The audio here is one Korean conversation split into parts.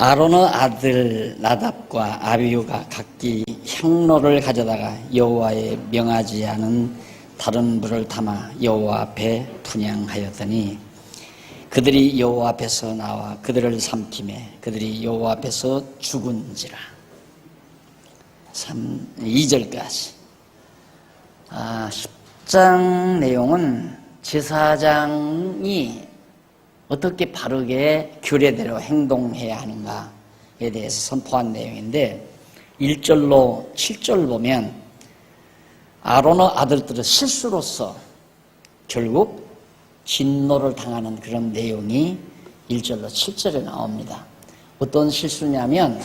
아론의 아들 나답과 아비후가 각기 향로를 가져다가 여호와의 명하지 않은 다른 물을 담아 여호와 앞에 분향하였더니 그들이 여호와 앞에서 나와 그들을 삼키매 그들이 여호와 앞에서 죽은지라. 2절까지. 10장 내용은 제사장이 어떻게 바르게 규례대로 행동해야 하는가에 대해서 선포한 내용인데 1절로 7절 보면 아론의 아들들의 실수로서 결국 진노를 당하는 그런 내용이 1절로 7절에 나옵니다. 어떤 실수냐면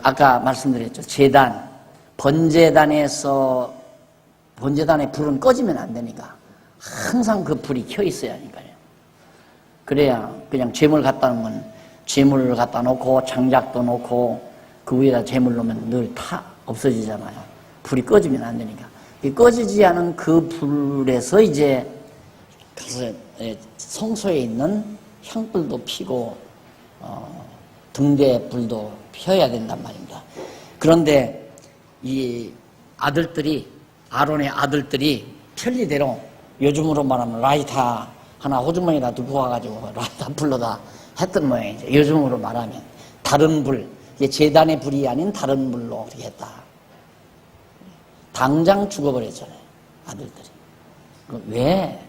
아까 말씀드렸죠. 번제단의 불은 꺼지면 안 되니까 항상 그 불이 켜 있어야 하니까요. 그래야 그냥 재물 갖다 놓으면 재물을 갖다 놓고 장작도 놓고 그 위에다 재물 놓으면 늘 타 없어지잖아요. 불이 꺼지면 안 되니까. 꺼지지 않은 그 불에서 이제 가서 성소에 있는 향불도 피고 등대 불도 펴야 된단 말입니다. 그런데 이 아론의 아들들이 편리대로 요즘으로 말하면 라이터 하나 호주머니에다 두고 와가지고 라이터 불러다 했던 모양이죠. 요즘으로 말하면 다른 불, 제단의 불이 아닌 다른 불로 그렇게 했다. 당장 죽어버렸잖아요, 아들들이.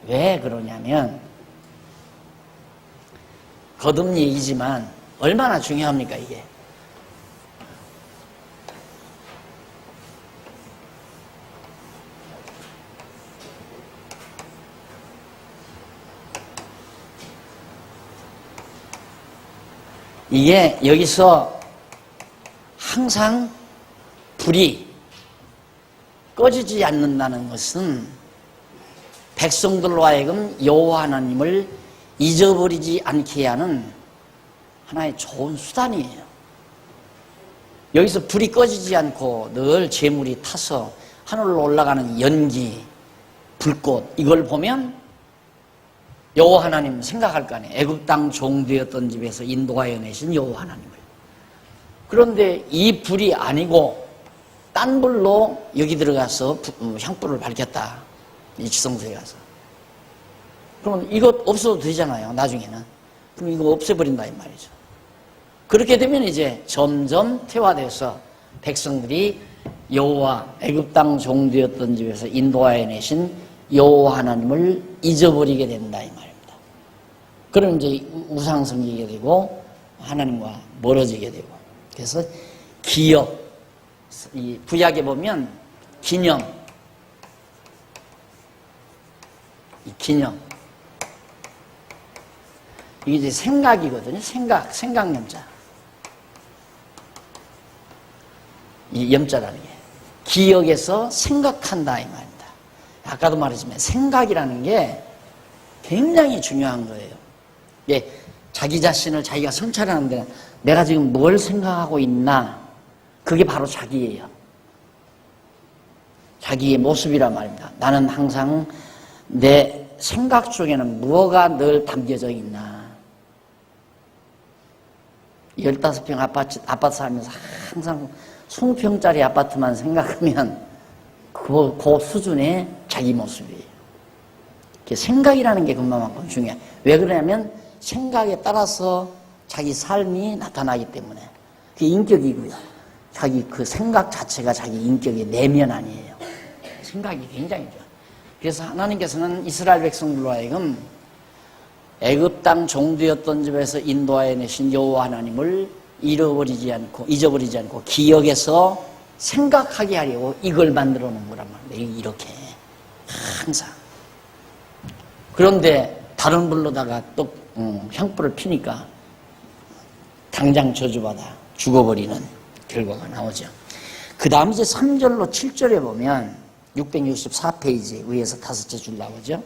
왜 그러냐면 거듭 얘기지만 얼마나 중요합니까 이게. 이게 여기서 항상 불이 꺼지지 않는다는 것은 백성들로 하여금 여호와 하나님을 잊어버리지 않게 하는 하나의 좋은 수단이에요. 여기서 불이 꺼지지 않고 늘 재물이 타서 하늘로 올라가는 연기, 불꽃 이걸 보면 여호와 하나님 생각할 거 아니에요. 애굽 땅 종되었던 집에서 인도하여 내신 여호와 하나님을. 그런데 이 불이 아니고 딴 불로 여기 들어가서 향불을 밝혔다. 이 지성소에 가서. 그러면 이거 없어도 되잖아요. 나중에는. 그럼 이거 없애버린다 이 말이죠. 그렇게 되면 이제 점점 퇴화돼서 백성들이 여호와 애굽 땅 종되었던 집에서 인도하여 내신 여호와 하나님을 잊어버리게 된다 이 말입니다. 그럼 이제 우상 섬기게 되고 하나님과 멀어지게 되고. 그래서 기억, 이 구약에 보면 기념, 이 기념 이게 이제 생각이거든요. 생각 염자. 이 염자라는 게 기억에서 생각한다 이 말입니다. 아까도 말했지만 생각이라는 게 굉장히 중요한 거예요. 예, 자기 자신을 자기가 성찰하는데 내가 지금 뭘 생각하고 있나 그게 바로 자기예요. 자기의 모습이란 말입니다. 나는 항상 내 생각 속에는 무엇가 늘 담겨져 있나. 15평 아파트 살면서 항상 20평짜리 아파트만 생각하면 그 수준의 자기 모습이에요. 생각이라는 게 그만큼 중요해요. 왜 그러냐면 생각에 따라서 자기 삶이 나타나기 때문에 그게 인격이고요. 자기 그 생각 자체가 자기 인격의 내면 아니에요. 생각이 굉장히 좋아요. 그래서 하나님께서는 이스라엘 백성들로 하여금 애굽 땅 종되었던 집에서 인도하여 내신 여호와 하나님을 잊어버리지 않고 기억에서 생각하게 하려고 이걸 만들어 놓은 거란 말이에요. 이렇게 항상. 그런데 다른 불로다가 또 향불을 피니까 당장 저주받아 죽어버리는 결과가 나오죠. 그 다음 이제 3절로 7절에 보면 664페이지 위에서 5째 줄 나오죠.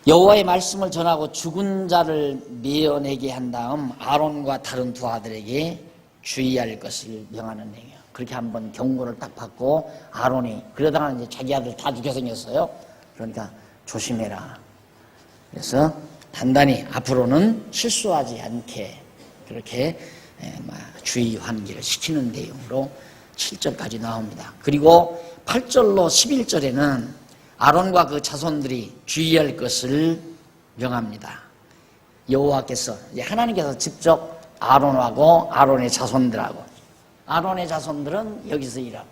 여호와의 말씀을 전하고 죽은 자를 메어내게 한 다음 아론과 다른 두 아들에게 주의할 것을 명하는 내용이에요. 그렇게 한번 경고를 딱 받고 아론이 그러다가 이제 자기 아들 다 죽여 생겼어요. 그러니까 조심해라. 그래서 단단히 앞으로는 실수하지 않게 그렇게 주의 환기를 시키는 내용으로 7절까지 나옵니다. 그리고 8절로 11절에는 아론과 그 자손들이 주의할 것을 명합니다. 여호와께서 하나님께서 직접 아론하고 아론의 자손들하고, 아론의 자손들은 여기서 일하고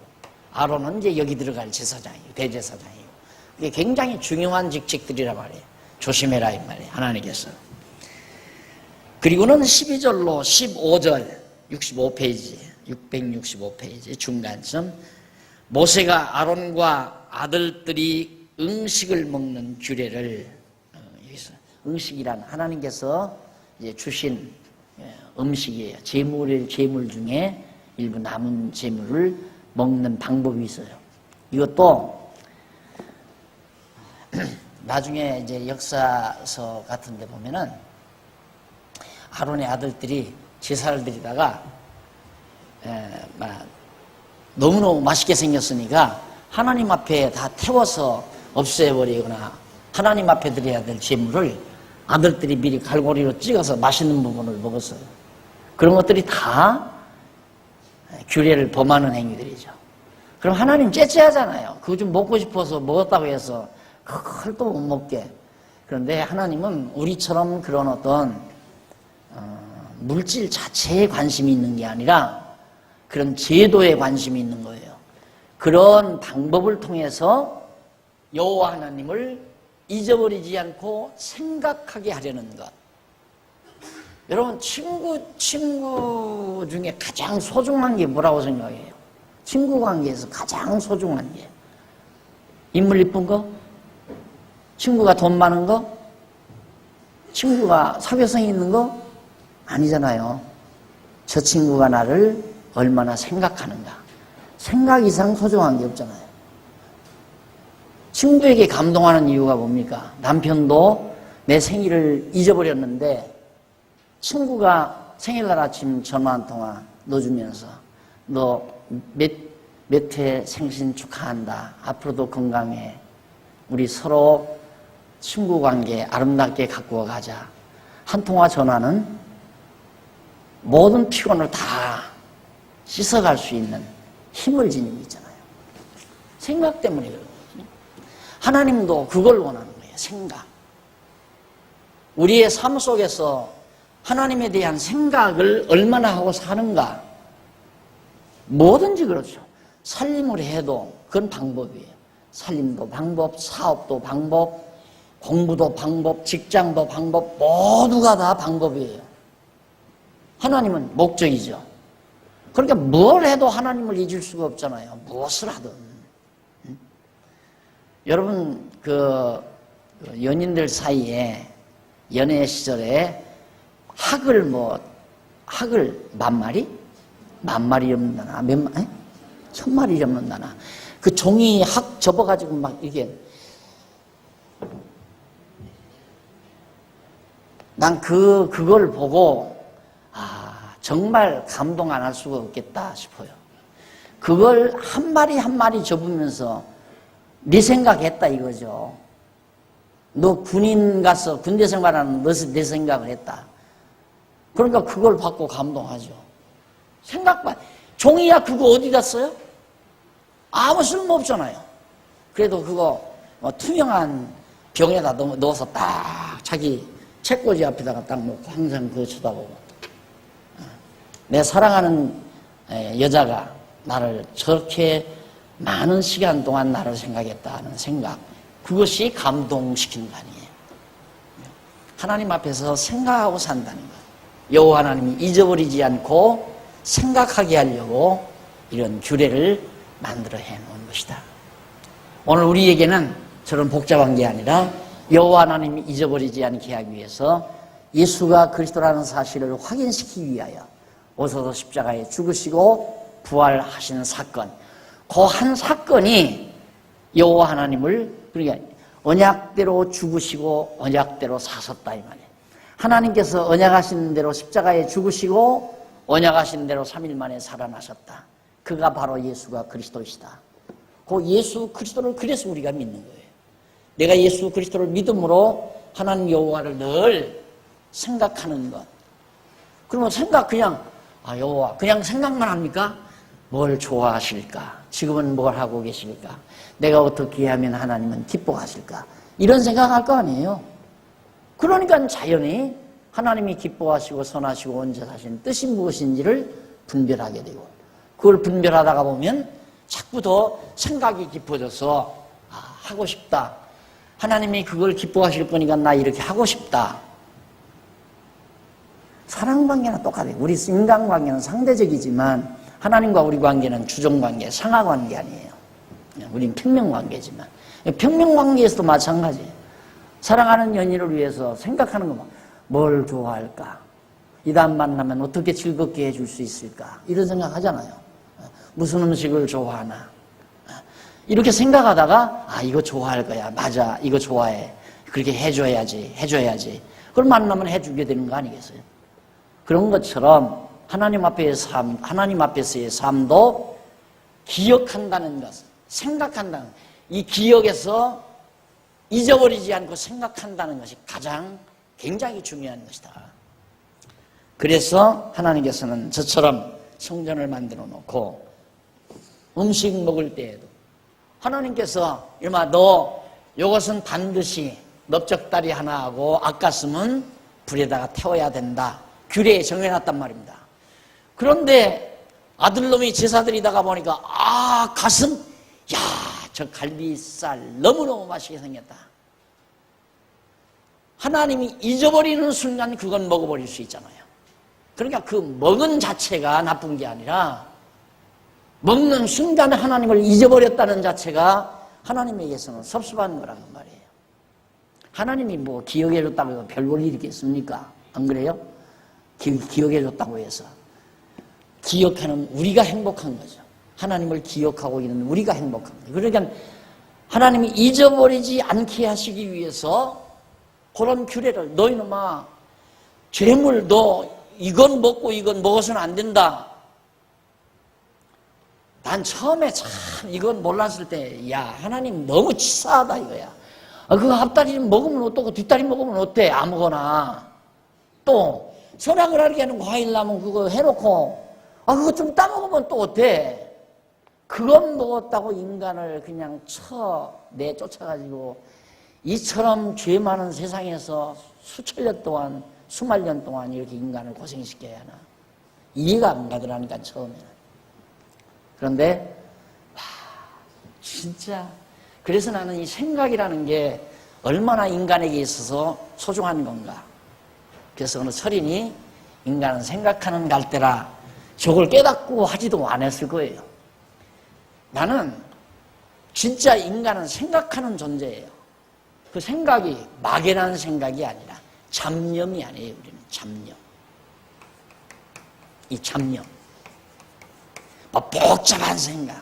아론은 이제 여기 들어갈 제사장이에요. 대제사장이에요. 이게 굉장히 중요한 직책들이란 말이에요. 조심해라 이 말이에요. 하나님께서. 그리고는 12절로 15절 65페이지 665페이지 중간쯤 모세가 아론과 아들들이 음식을 먹는 규례를, 여기서 음식이란 하나님께서 이제 주신 음식이에요. 제물 중에 일부 남은 제물을 먹는 방법이 있어요. 이것도 나중에 이제 역사서 같은 데 보면은 아론의 아들들이 제사를 드리다가 너무너무 맛있게 생겼으니까 하나님 앞에 다 태워서 없애버리거나 하나님 앞에 드려야 될 제물을 아들들이 미리 갈고리로 찍어서 맛있는 부분을 먹었어요. 그런 것들이 다 규례를 범하는 행위들이죠. 그럼 하나님 째째하잖아요. 그거 좀 먹고 싶어서 먹었다고 해서 그걸 또 못 먹게. 그런데 하나님은 우리처럼 그런 어떤 물질 자체에 관심이 있는 게 아니라 그런 제도에 관심이 있는 거예요. 그런 방법을 통해서 여호와 하나님을 잊어버리지 않고 생각하게 하려는 것. 여러분, 친구 중에 가장 소중한 게 뭐라고 생각해요? 친구 관계에서 가장 소중한 게 인물 이쁜 거? 친구가 돈 많은 거? 친구가 사교성 있는 거? 아니잖아요. 저 친구가 나를 얼마나 생각하는가. 생각 이상 소중한 게 없잖아요. 친구에게 감동하는 이유가 뭡니까? 남편도 내 생일을 잊어버렸는데 친구가 생일날 아침 전화 한 통화 넣어주면서 너 몇 회 생신 축하한다. 앞으로도 건강해. 우리 서로 친구 관계 아름답게 가꾸어 가자. 한 통화 전화는 모든 피곤을 다 씻어갈 수 있는 힘을 지니고 있잖아요. 생각 때문에 그러거든요. 하나님도 그걸 원하는 거예요. 생각. 우리의 삶 속에서 하나님에 대한 생각을 얼마나 하고 사는가. 뭐든지 그렇죠. 살림을 해도 그건 방법이에요. 살림도 방법, 사업도 방법, 공부도 방법, 직장도 방법, 모두가 다 방법이에요. 하나님은 목적이죠. 그러니까 뭘 해도 하나님을 잊을 수가 없잖아요. 무엇을 하든. 여러분, 연인들 사이에 연애 시절에 학을 10,000마리? 10,000마리 없는다나? 1,000마리 없는다나? 그 종이 학 접어가지고 막 이게. 난 그걸 보고, 정말 감동 안 할 수가 없겠다 싶어요. 그걸 한 마리 한 마리 접으면서 네 생각했다 이거죠. 너 군인 가서 군대 생활하는 내 생각을 했다. 그러니까 그걸 받고 감동하죠. 생각만. 종이야 그거 어디다 써요? 아무 쓸모 없잖아요. 그래도 그거 투명한 병에다 넣어서 딱 자기 책꽂이 앞에다가 딱 놓고 항상 그거 쳐다보고. 내 사랑하는 여자가 나를 저렇게 많은 시간 동안 나를 생각했다는 생각. 그것이 감동시키는 거 아니에요. 하나님 앞에서 생각하고 산다는 것. 여호와 하나님이 잊어버리지 않고 생각하게 하려고 이런 규례를 만들어 해놓은 것이다. 오늘 우리에게는 저런 복잡한 게 아니라 여호와 하나님이 잊어버리지 않게 하기 위해서 예수가 그리스도라는 사실을 확인시키기 위하여 오셔서 십자가에 죽으시고 부활하시는 사건, 그 한 사건이 여호와 하나님을, 그러니까 언약대로 죽으시고 언약대로 사셨다 이 말이에요. 하나님께서 언약하신 대로 십자가에 죽으시고 언약하신 대로 3일 만에 살아나셨다. 그가 바로 예수가 그리스도이시다. 그 예수 그리스도를 그래서 우리가 믿는 거예요. 내가 예수 그리스도를 믿음으로 하나님 여호와를 늘 생각하는 것. 그러면 그냥 여호와 그냥 생각만 합니까? 뭘 좋아하실까? 지금은 뭘 하고 계실까? 내가 어떻게 하면 하나님은 기뻐하실까? 이런 생각할 거 아니에요. 그러니까 자연히 하나님이 기뻐하시고 선하시고 온전하신 뜻이 무엇인지를 분별하게 되고, 그걸 분별하다가 보면 자꾸 더 생각이 깊어져서 하고 싶다. 하나님이 그걸 기뻐하실 거니까 나 이렇게 하고 싶다. 사랑관계는 똑같아요. 우리 인간관계는 상대적이지만 하나님과 우리 관계는 주종관계, 상하관계 아니에요. 우린 평명관계지만 평명관계에서도 마찬가지예요. 사랑하는 연인을 위해서 생각하는 것만, 뭘 좋아할까? 이 다음 만나면 어떻게 즐겁게 해줄 수 있을까? 이런 생각 하잖아요. 무슨 음식을 좋아하나? 이렇게 생각하다가 이거 좋아할 거야. 맞아, 이거 좋아해. 그렇게 해줘야지. 그걸 만나면 해주게 되는 거 아니겠어요? 그런 것처럼 하나님 앞에서의 삶도 기억한다는 것, 생각한다는 것, 이 기억에서 잊어버리지 않고 생각한다는 것이 가장 굉장히 중요한 것이다. 그래서 하나님께서는 저처럼 성전을 만들어 놓고 음식 먹을 때에도 하나님께서 너 이것은 반드시 넓적다리 하나 하고 아깠으면 불에다가 태워야 된다. 규례에 정해놨단 말입니다. 그런데 아들놈이 제사드리다가 보니까 가슴, 저 갈비살 너무너무 맛있게 생겼다. 하나님이 잊어버리는 순간 그건 먹어버릴 수 있잖아요. 그러니까 그 먹은 자체가 나쁜 게 아니라 먹는 순간에 하나님을 잊어버렸다는 자체가 하나님에게서는 섭섭한 거라는 말이에요. 하나님이 기억해줬다고 해서 별 볼 일이 있겠습니까? 안 그래요? 기억해줬다고 해서 기억하는 우리가 행복한 거죠. 하나님을 기억하고 있는 우리가 행복한 거죠. 그러니까 하나님이 잊어버리지 않게 하시기 위해서 그런 규례를, 너희놈아 죄물 너 이건 먹고 이건 먹어서는 안 된다. 난 처음에 참 이건 몰랐을 때 하나님 너무 치사하다 이거야. 그거 앞다리 먹으면 어떻고 뒷다리 먹으면 어때? 아무거나. 또 선악을 알게 하는 과일 나면 그거 해놓고 그거 좀 따먹으면 또 어때? 그건 먹었다고 인간을 그냥 내쫓아가지고 이처럼 죄 많은 세상에서 수천 년 동안, 수만 년 동안 이렇게 인간을 고생시켜야 하나? 이해가 안 가더라니까, 처음에는. 그런데, 진짜. 그래서 나는 이 생각이라는 게 얼마나 인간에게 있어서 소중한 건가. 그래서 어느 철인이 인간은 생각하는 갈대라 저걸 깨닫고 하지도 않았을 거예요. 나는 진짜 인간은 생각하는 존재예요. 그 생각이 막연한 생각이 아니라 잡념이 아니에요. 우리는 잡념. 이 잡념. 복잡한 생각.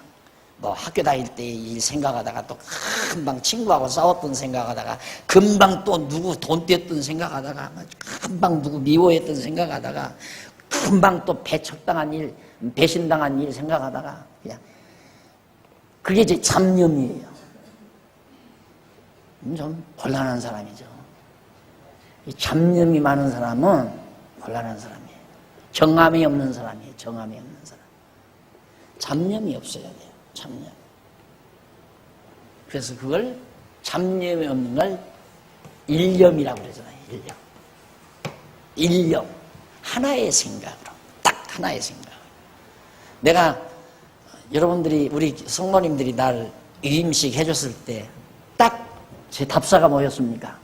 학교 다닐 때 일 생각하다가 또 금방 친구하고 싸웠던 생각하다가 금방 또 누구 돈 떼었던 생각하다가 금방 누구 미워했던 생각하다가 금방 또 배척당한 일, 배신당한 일 생각하다가 그냥 그게 이제 잡념이에요. 좀 곤란한 사람이죠. 이 잡념이 많은 사람은 곤란한 사람이에요. 정함이 없는 사람이에요. 정함이 없는 사람. 잡념이 없어야 돼요. 잡념. 그래서 그걸 잡념이 없는 걸 일념이라고 그러잖아요. 일념. 하나의 생각으로. 딱 하나의 생각. 내가 여러분들이 우리 성모님들이 날 위임식 해줬을 때 딱 제 답사가 뭐였습니까?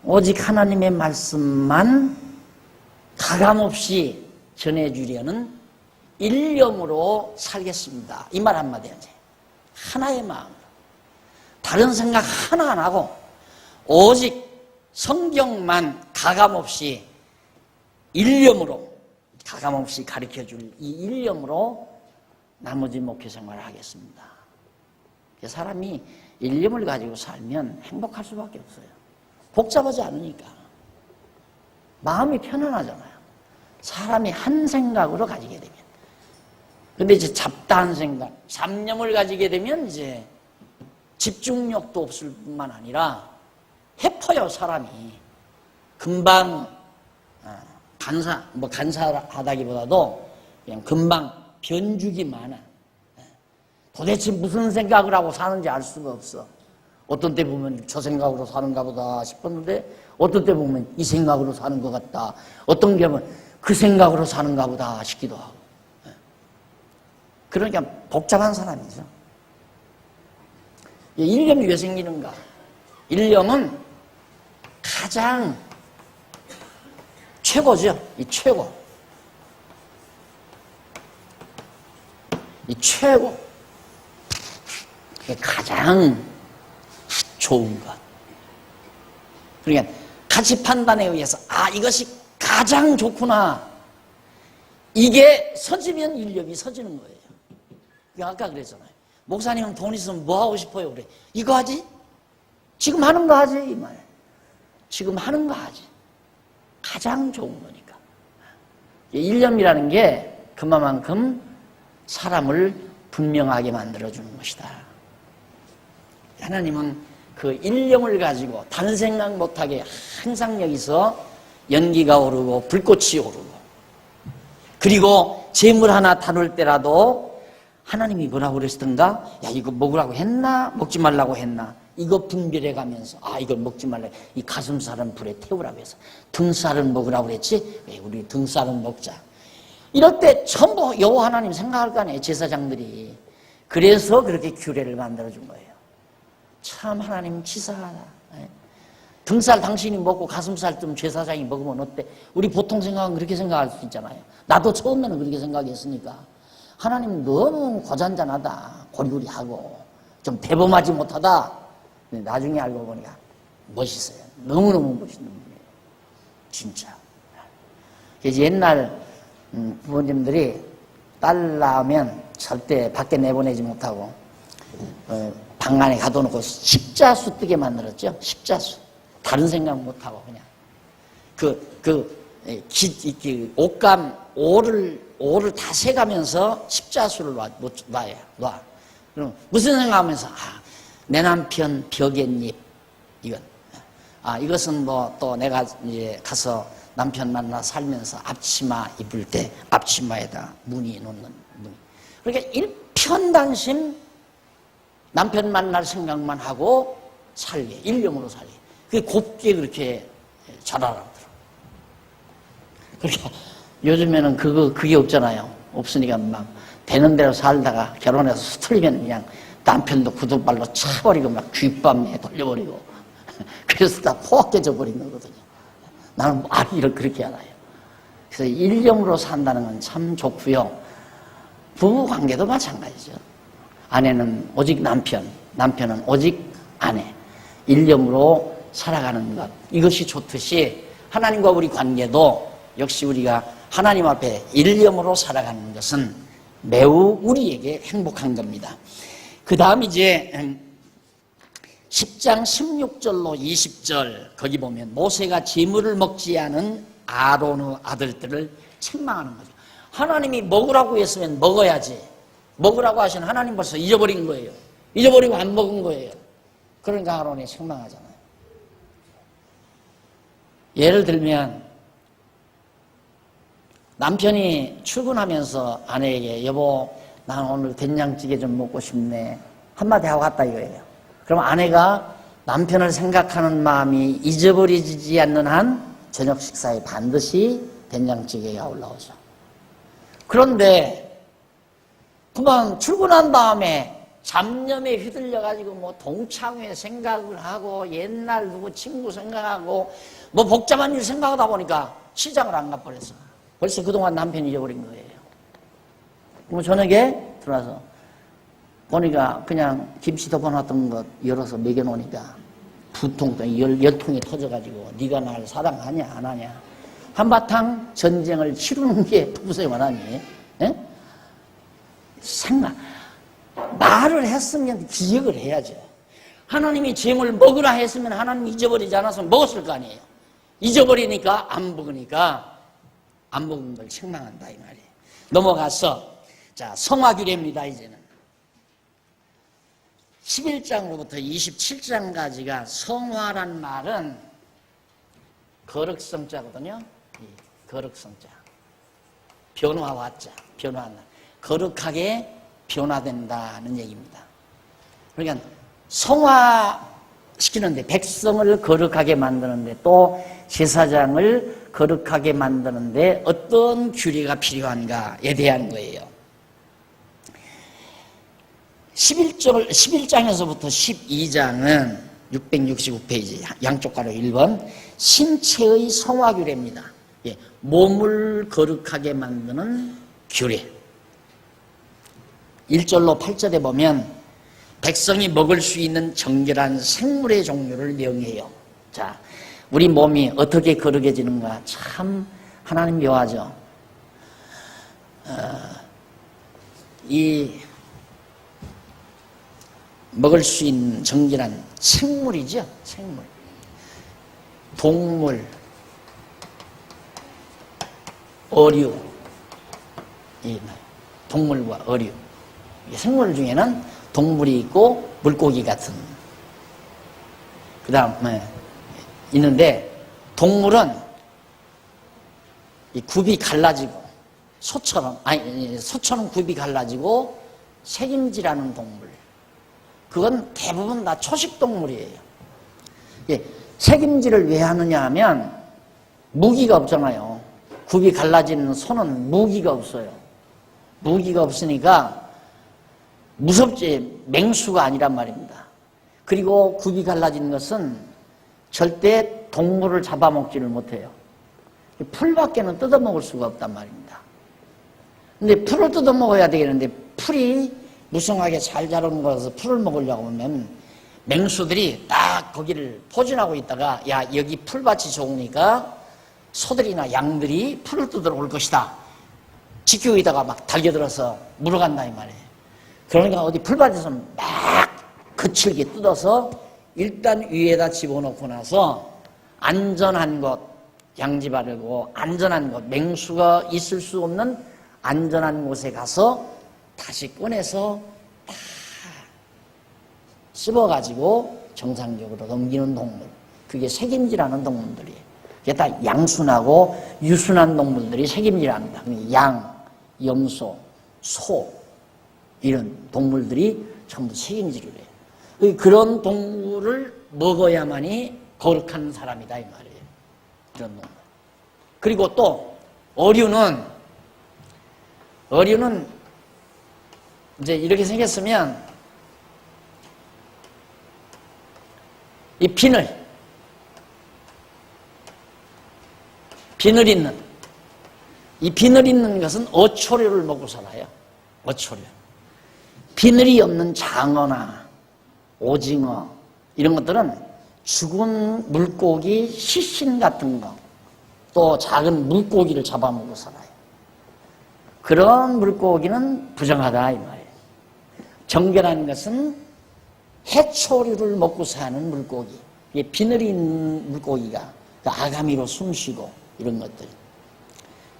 오직 하나님의 말씀만 가감없이 전해주려는 일념으로 살겠습니다. 이 말 한마디 하지. 하나의 마음으로. 다른 생각 하나 안 하고 오직 성경만 가감없이 일념으로 가감없이 가르쳐줄 이 일념으로 나머지 목회 생활을 하겠습니다. 사람이 일념을 가지고 살면 행복할 수밖에 없어요. 복잡하지 않으니까. 마음이 편안하잖아요. 사람이 한 생각으로 가지게 되면. 근데 이제 잡다한 생각, 잡념을 가지게 되면 이제 집중력도 없을 뿐만 아니라 해퍼요, 사람이. 금방 간사하다기보다도 그냥 금방 변죽이 많아. 도대체 무슨 생각을 하고 사는지 알 수가 없어. 어떤 때 보면 저 생각으로 사는가 보다 싶었는데 어떤 때 보면 이 생각으로 사는 것 같다. 어떤 게 보면 그 생각으로 사는가 보다 싶기도 하고. 그러니까 복잡한 사람이죠. 일념이 왜 생기는가? 일념은 가장 최고죠. 이 최고. 이 최고. 가장 좋은 것. 그러니까 가치 판단에 의해서 이것이 가장 좋구나. 이게 서지면 인력이 서지는 거예요. 아까 그랬잖아요. 목사님은 돈 있으면 뭐 하고 싶어요? 그래. 이거 하지? 지금 하는 거 하지? 이 말. 지금 하는 거 하지. 가장 좋은 거니까. 일념이라는 게 그만큼 사람을 분명하게 만들어주는 것이다. 하나님은 그 일념을 가지고 다른 생각 못하게 항상 여기서 연기가 오르고 불꽃이 오르고, 그리고 재물 하나 다룰 때라도 하나님이 뭐라고 그랬던가? 야, 이거 먹으라고 했나? 먹지 말라고 했나? 이거 분별해 가면서 이걸 먹지 말라. 이 가슴살은 불에 태우라고 해서 등살은 먹으라고 그랬지? 우리 등살은 먹자. 이럴 때 전부 여호와 하나님 생각할 거 아니에요, 제사장들이. 그래서 그렇게 규례를 만들어준 거예요. 참 하나님 치사하다. 등살 당신이 먹고 가슴살 좀 제사장이 먹으면 어때? 우리 보통 생각은 그렇게 생각할 수 있잖아요. 나도 처음에는 그렇게 생각했으니까. 하나님 너무 고잔잔하다. 고리고리하고 좀 대범하지 못하다. 나중에 알고 보니까 멋있어요. 너무너무 멋있는 분이에요. 진짜. 그래서 옛날 부모님들이 딸 낳으면 절대 밖에 내보내지 못하고 방 안에 가둬놓고 십자수 뜨게 만들었죠. 십자수. 다른 생각 못하고 그냥 옷감 오를 다 세가면서 십자수를 놔요. 그럼 무슨 생각하면서 내 남편 벽옛잎 이것은 뭐 또 내가 이제 가서 남편 만나 살면서 앞치마 입을 때 앞치마에다 무늬 놓는 무늬. 그러니까 일편단심 남편 만날 생각만 하고 살게, 일념으로 살게. 그게 곱게 그렇게 자라더라고요. 그러니까 요즘에는 그게 없잖아요. 없으니까 막 되는 대로 살다가 결혼해서 수틀리면 그냥 남편도 구두발로 차버리고 막 귓밤에 돌려버리고 그래서 다 포악해져 버리는 거거든요. 나는 아기를 그렇게 알아요. 그래서 일념으로 산다는 건 참 좋고요. 부부 관계도 마찬가지죠. 아내는 오직 남편은 오직 아내. 일념으로 살아가는 것. 이것이 좋듯이 하나님과 우리 관계도 역시 우리가 하나님 앞에 일념으로 살아가는 것은 매우 우리에게 행복한 겁니다. 그 다음 이제 10장 16절로 20절 거기 보면 모세가 제물을 먹지 않은 아론의 아들들을 책망하는 거죠. 하나님이 먹으라고 했으면 먹어야지. 먹으라고 하신 하나님 벌써 잊어버린 거예요. 잊어버리고 안 먹은 거예요. 그러니까 아론이 책망하잖아요. 예를 들면 남편이 출근하면서 아내에게 여보 난 오늘 된장찌개 좀 먹고 싶네 한마디 하고 갔다 이거예요. 그럼 아내가 남편을 생각하는 마음이 잊어버리지 않는 한 저녁 식사에 반드시 된장찌개가 올라오죠. 그런데 그만 출근한 다음에 잡념에 휘둘려가지고 뭐 동창회 생각을 하고 옛날 누구 친구 생각하고 뭐 복잡한 일 생각하다 보니까 시장을 안 가버렸어. 벌써 그동안 남편이 잊어버린 거예요. 그럼 저녁에 들어와서 보니까 그냥 김치 덮어놨던 것 열어서 먹여놓으니까 열통이 터져가지고 네가 날 사랑하냐 안 하냐 한바탕 전쟁을 치르는 게 부부생활하니 생각 말을 했으면 기억을 해야죠. 하나님이 재물 먹으라 했으면 하나님이 잊어버리지 않았으면 먹었을 거 아니에요. 잊어버리니까 안 먹으니까 안 먹은 걸 책망한다 이 말이에요. 넘어가서 자 성화규례입니다. 이제는 11장으로부터 27장까지가 성화란 말은 거룩성자거든요. 거룩성자. 변화화자, 변화한다. 거룩하게 변화된다는 얘기입니다. 그러니까 성화시키는데, 백성을 거룩하게 만드는데, 또 제사장을 거룩하게 만드는데 어떤 규례가 필요한가에 대한 거예요. 11장에서부터 12장은 669페이지 양쪽 가로 1번 신체의 성화 규례입니다. 예, 몸을 거룩하게 만드는 규례. 1절로 8절에 보면 백성이 먹을 수 있는 정결한 생물의 종류를 명해요. 자, 우리 몸이 어떻게 거룩해지는가 참 하나님 묘하죠. 이 먹을 수 있는 정결한 생물이죠. 생물. 동물, 어류, 이 동물과 어류. 생물 중에는 동물이 있고 물고기 같은. 그 다음에 있는데, 동물은 이 굽이 갈라지고 소처럼 굽이 갈라지고 색임질하는 동물. 그건 대부분 다 초식동물이에요. 예, 책임질을 왜 하느냐 하면 무기가 없잖아요. 굽이 갈라지는 소는 무기가 없어요. 무기가 없으니까 무섭지 맹수가 아니란 말입니다. 그리고 굽이 갈라지는 것은 절대 동물을 잡아먹지를 못해요. 풀밖에는 뜯어먹을 수가 없단 말입니다. 근데 풀을 뜯어먹어야 되겠는데 풀이 무성하게 잘 자라는 거라서 풀을 먹으려고 하면 맹수들이 딱 거기를 포진하고 있다가 야 여기 풀밭이 좋으니까 소들이나 양들이 풀을 뜯으러 올 것이다. 지키고 있다가 막 달겨들어서 물어간다 이 말이에요. 그러니까 어디 풀밭에서 막 거칠게 뜯어서 일단 위에다 집어넣고 나서 안전한 곳, 양지 바르고 안전한 곳, 맹수가 있을 수 없는 안전한 곳에 가서 다시 꺼내서 다 씹어가지고 정상적으로 넘기는 동물. 그게 색임질하는 동물들이에요. 그게 다 양순하고 유순한 동물들이 색임질합니다. 양, 염소, 소 이런 동물들이 전부 색임질을 해요. 그런 동물을 먹어야만이 거룩한 사람이다 이 말이에요. 이런 동물. 그리고 또 어류는 이제 이렇게 생겼으면 이 비늘 있는 이 비늘 있는 것은 어초류를 먹고 살아요. 어초류. 비늘이 없는 장어나 오징어 이런 것들은 죽은 물고기 시신 같은 거 또 작은 물고기를 잡아먹고 살아요. 그런 물고기는 부정하다 이 말이에요. 정결한 것은 해초류를 먹고 사는 물고기. 이게 비늘이 있는 물고기가 아가미로 숨쉬고 이런 것들.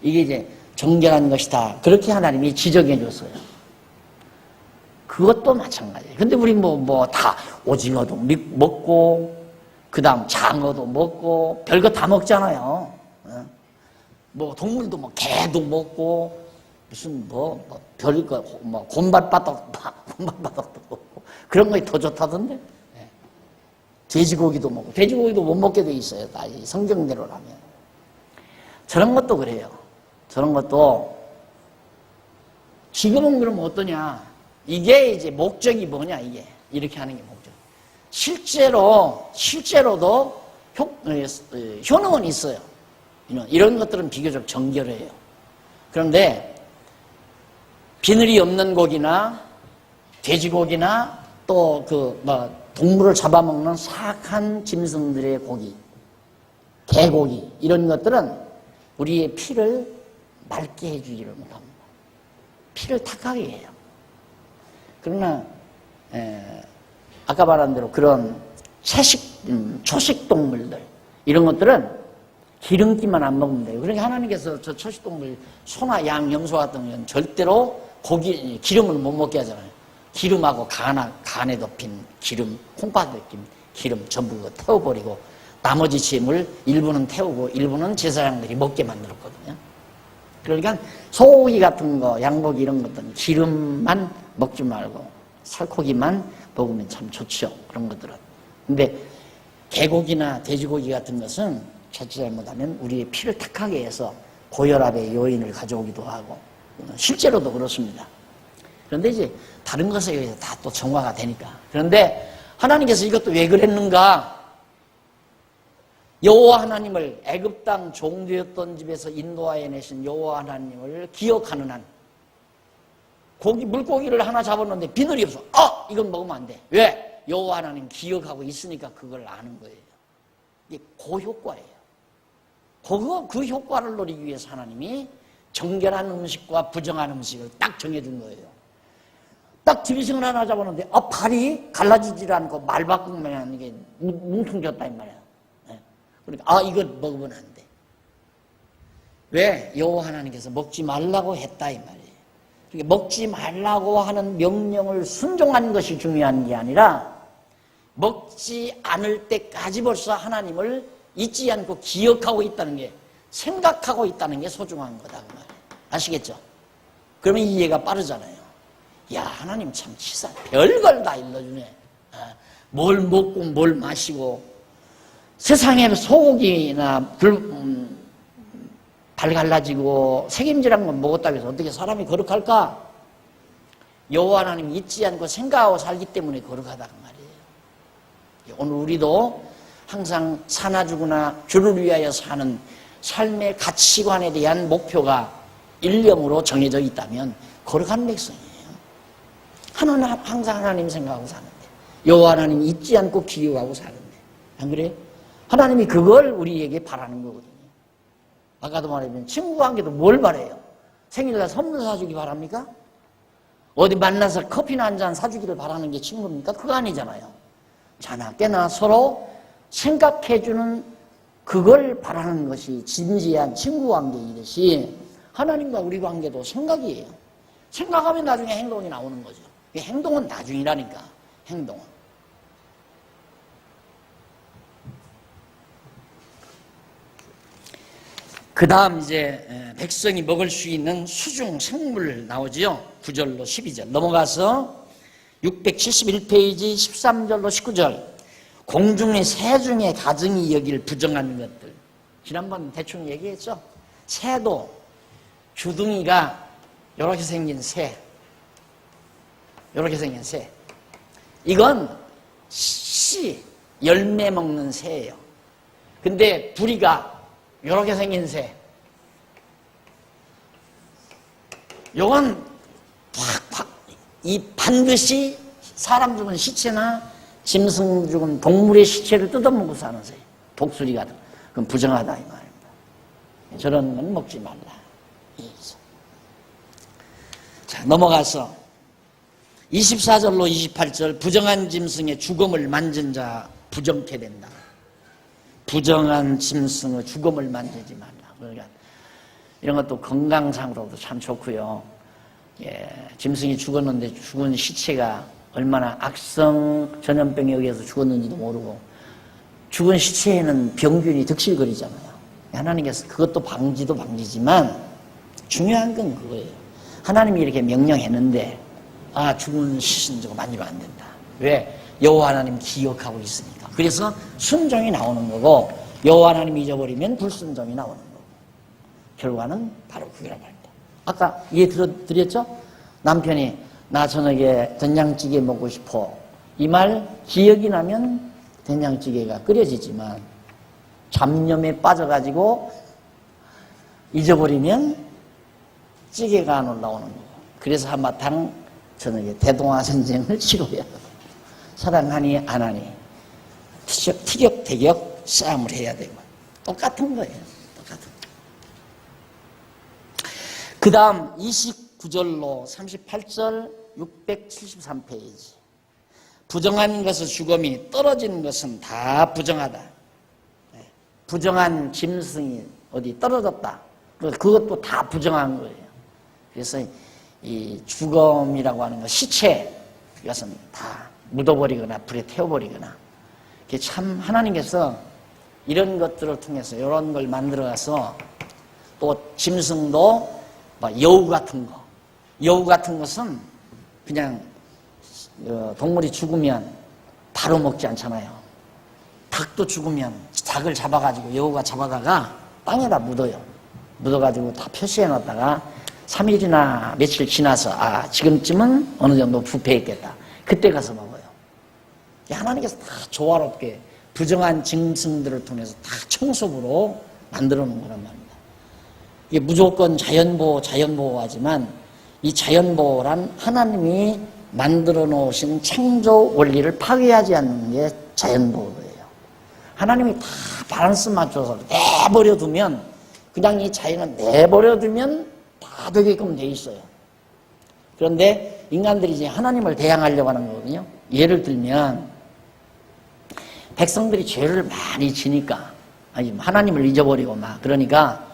이게 이제 정결한 것이다. 그렇게 하나님이 지적해 줬어요. 그것도 마찬가지예요. 근데 우리 다 오징어도 먹고 그 다음 장어도 먹고 별거 다 먹잖아요. 동물도 개도 먹고 무슨 별거 곰발바닥도 먹고 그런 거에 더 좋다던데. 돼지고기도 먹고 돼지고기도 못 먹게 돼 있어요. 다 성경대로라면. 저런 것도 그래요. 저런 것도 지금은 그러면 어떠냐? 이게 이제 목적이 뭐냐 이게 이렇게 하는 게 목적. 실제로도 효능은 있어요. 이런 것들은 비교적 정결해요. 그런데 비늘이 없는 고기나 돼지고기나 또 동물을 잡아먹는 사악한 짐승들의 고기, 개고기 이런 것들은 우리의 피를 맑게 해주지를 못합니다. 피를 탁하게 해요. 그러나 아까 말한 대로 그런 초식 동물들 이런 것들은 기름기만 안 먹으면 돼요. 그러니까 하나님께서 저 초식동물 소나 양, 염소 같은 경우는 절대로 기름을 못 먹게 하잖아요. 기름하고 간에 덮인 기름, 콩팥에 덮인 기름 전부 그거 태워버리고 나머지 짐을 일부는 태우고 일부는 제사장들이 먹게 만들었거든요. 그러니까 소고기 같은 거, 양고기 이런 것들은 기름만 먹지 말고 살코기만 먹으면 참 좋죠. 그런 것들은. 근데 개고기나 돼지고기 같은 것은 자칫 잘못하면 우리의 피를 탁하게 해서 고혈압의 요인을 가져오기도 하고 실제로도 그렇습니다. 그런데 이제 다른 것에 의해서 다 또 정화가 되니까. 그런데 하나님께서 이것도 왜 그랬는가? 여호와 하나님을 애굽 땅 종되었던 집에서 인도하여 내신 여호와 하나님을 기억하는 한 물고기를 하나 잡았는데 비늘이 없어. 이건 먹으면 안 돼. 왜? 여호와 하나님 기억하고 있으니까 그걸 아는 거예요. 이게 그 효과예요. 그 효과를 노리기 위해서 하나님이 정결한 음식과 부정한 음식을 딱 정해준 거예요. 딱 짐승을 하나 잡았는데 발이 갈라지질 않고 말바꾸면 이게 뭉퉁졌다 이 말이야. 그러니까 이거 먹으면 안 돼. 왜? 여호와 하나님께서 먹지 말라고 했다 이 말이에요. 그러니까 먹지 말라고 하는 명령을 순종하는 것이 중요한 게 아니라 먹지 않을 때까지 벌써 하나님을 잊지 않고 기억하고 있다는 게, 생각하고 있다는 게 소중한 거다 그 말이에요. 아시겠죠? 그러면 이해가 빠르잖아요. 야, 하나님 참 치사, 별걸 다 일러주네. 뭘 먹고 뭘 마시고, 세상에 소고기나 발 갈라지고 색임질한 건 먹었다고 해서 어떻게 사람이 거룩할까? 여호와 하나님 잊지 않고 생각하고 살기 때문에 거룩하다 그 말이에요. 오늘 우리도 항상 사나 죽으나 주를 위하여 사는 삶의 가치관에 대한 목표가 일념으로 정해져 있다면 거룩한 백성이에요. 하나는 항상 하나님 생각하고 사는데, 여호와 하나님 잊지 않고 기억하고 사는데, 안 그래요? 하나님이 그걸 우리에게 바라는 거거든요. 아까도 말했지만 친구 관계도 뭘 바래요? 생일날 선물 사주기 바랍니까? 어디 만나서 커피나 한잔 사주기를 바라는 게 친구입니까? 그거 아니잖아요. 자나 깨나 서로 생각해주는 그걸 바라는 것이 진지한 친구 관계이듯이 하나님과 우리 관계도 생각이에요. 생각하면 나중에 행동이 나오는 거죠. 행동은 나중이라니까. 행동은. 그 다음 이제 백성이 먹을 수 있는 수중 생물 나오지요. 9절로 12절 넘어가서 671페이지 13절로 19절 공중의 새 중에 가증이 여길 부정한 것들. 지난번 대충 얘기했죠. 새도 주둥이가 이렇게 생긴 새, 이렇게 생긴 새. 이건 씨, 열매 먹는 새예요. 근데 부리가 이렇게 생긴 새. 요건 이 반드시 사람 죽은 시체나 짐승 죽은 동물의 시체를 뜯어먹고 사는 새. 독수리 같은. 그건 부정하다 이 말입니다. 저런 건 먹지 말라. 자, 넘어가서 24절로 28절 부정한 짐승의 죽음을 만진 자 부정케 된다. 부정한 짐승의 죽음을 만지지 말라. 그러니까 이런 것도 건강상으로도 참 좋고요. 짐승이 죽었는데 죽은 시체가 얼마나 악성 전염병에 의해서 죽었는지도 모르고 죽은 시체에는 병균이 득실거리잖아요. 하나님께서 그것도 방지도 방지지만 중요한 건 그거예요. 하나님이 이렇게 명령했는데 죽은 시신 저거 만지면 안 된다. 왜? 여호와 하나님 기억하고 있으니까. 그래서 순종이 나오는 거고 여호와 하나님 잊어버리면 불순종이 나오는 거고 결과는 바로 그거란 말입니다. 아까 이해 드렸죠? 남편이 나 저녁에 된장찌개 먹고 싶어. 이 말 기억이 나면 된장찌개가 끓여지지만 잡념에 빠져가지고 잊어버리면 찌개가 안 올라오는 거고. 그래서 한바탕 저녁에 대동아 전쟁을 치러야 하고 사랑하니 안 하니 티격태격 싸움을 해야 되고 똑같은 거예요. 똑같은 거. 그 다음 29절로 38절 673페이지 부정한 것의 죽음이 떨어지는 것은 다 부정하다. 부정한 짐승이 어디 떨어졌다. 그것도 다 부정한 거예요. 그래서 이 죽음이라고 하는 거 시체 이것은 다 묻어버리거나 불에 태워버리거나. 이게 참 하나님께서 이런 것들을 통해서 이런 걸 만들어가서 또 짐승도 여우 같은 거, 여우 같은 것은 그냥 동물이 죽으면 바로 먹지 않잖아요. 닭도 죽으면 닭을 잡아가지고 여우가 잡아다가 땅에다 묻어요. 묻어가지고 다 표시해놨다가 3일이나 며칠 지나서 지금쯤은 어느 정도 부패했겠다. 그때 가서 먹어요. 하나님께서 다 조화롭게 부정한 짐승들을 통해서 다 청소부로 만들어 놓은 거란 말입니다. 이게 무조건 자연보호하지만 이 자연보호란 하나님이 만들어 놓으신 창조 원리를 파괴하지 않는 게 자연보호예요. 하나님이 다 밸런스 맞춰서 내버려 두면, 그냥 이 자연을 내버려 두면 다 되게끔 돼 있어요. 그런데 인간들이 이제 하나님을 대항하려고 하는 거거든요. 예를 들면 백성들이 죄를 많이 지니까 하나님을 잊어버리고 막 그러니까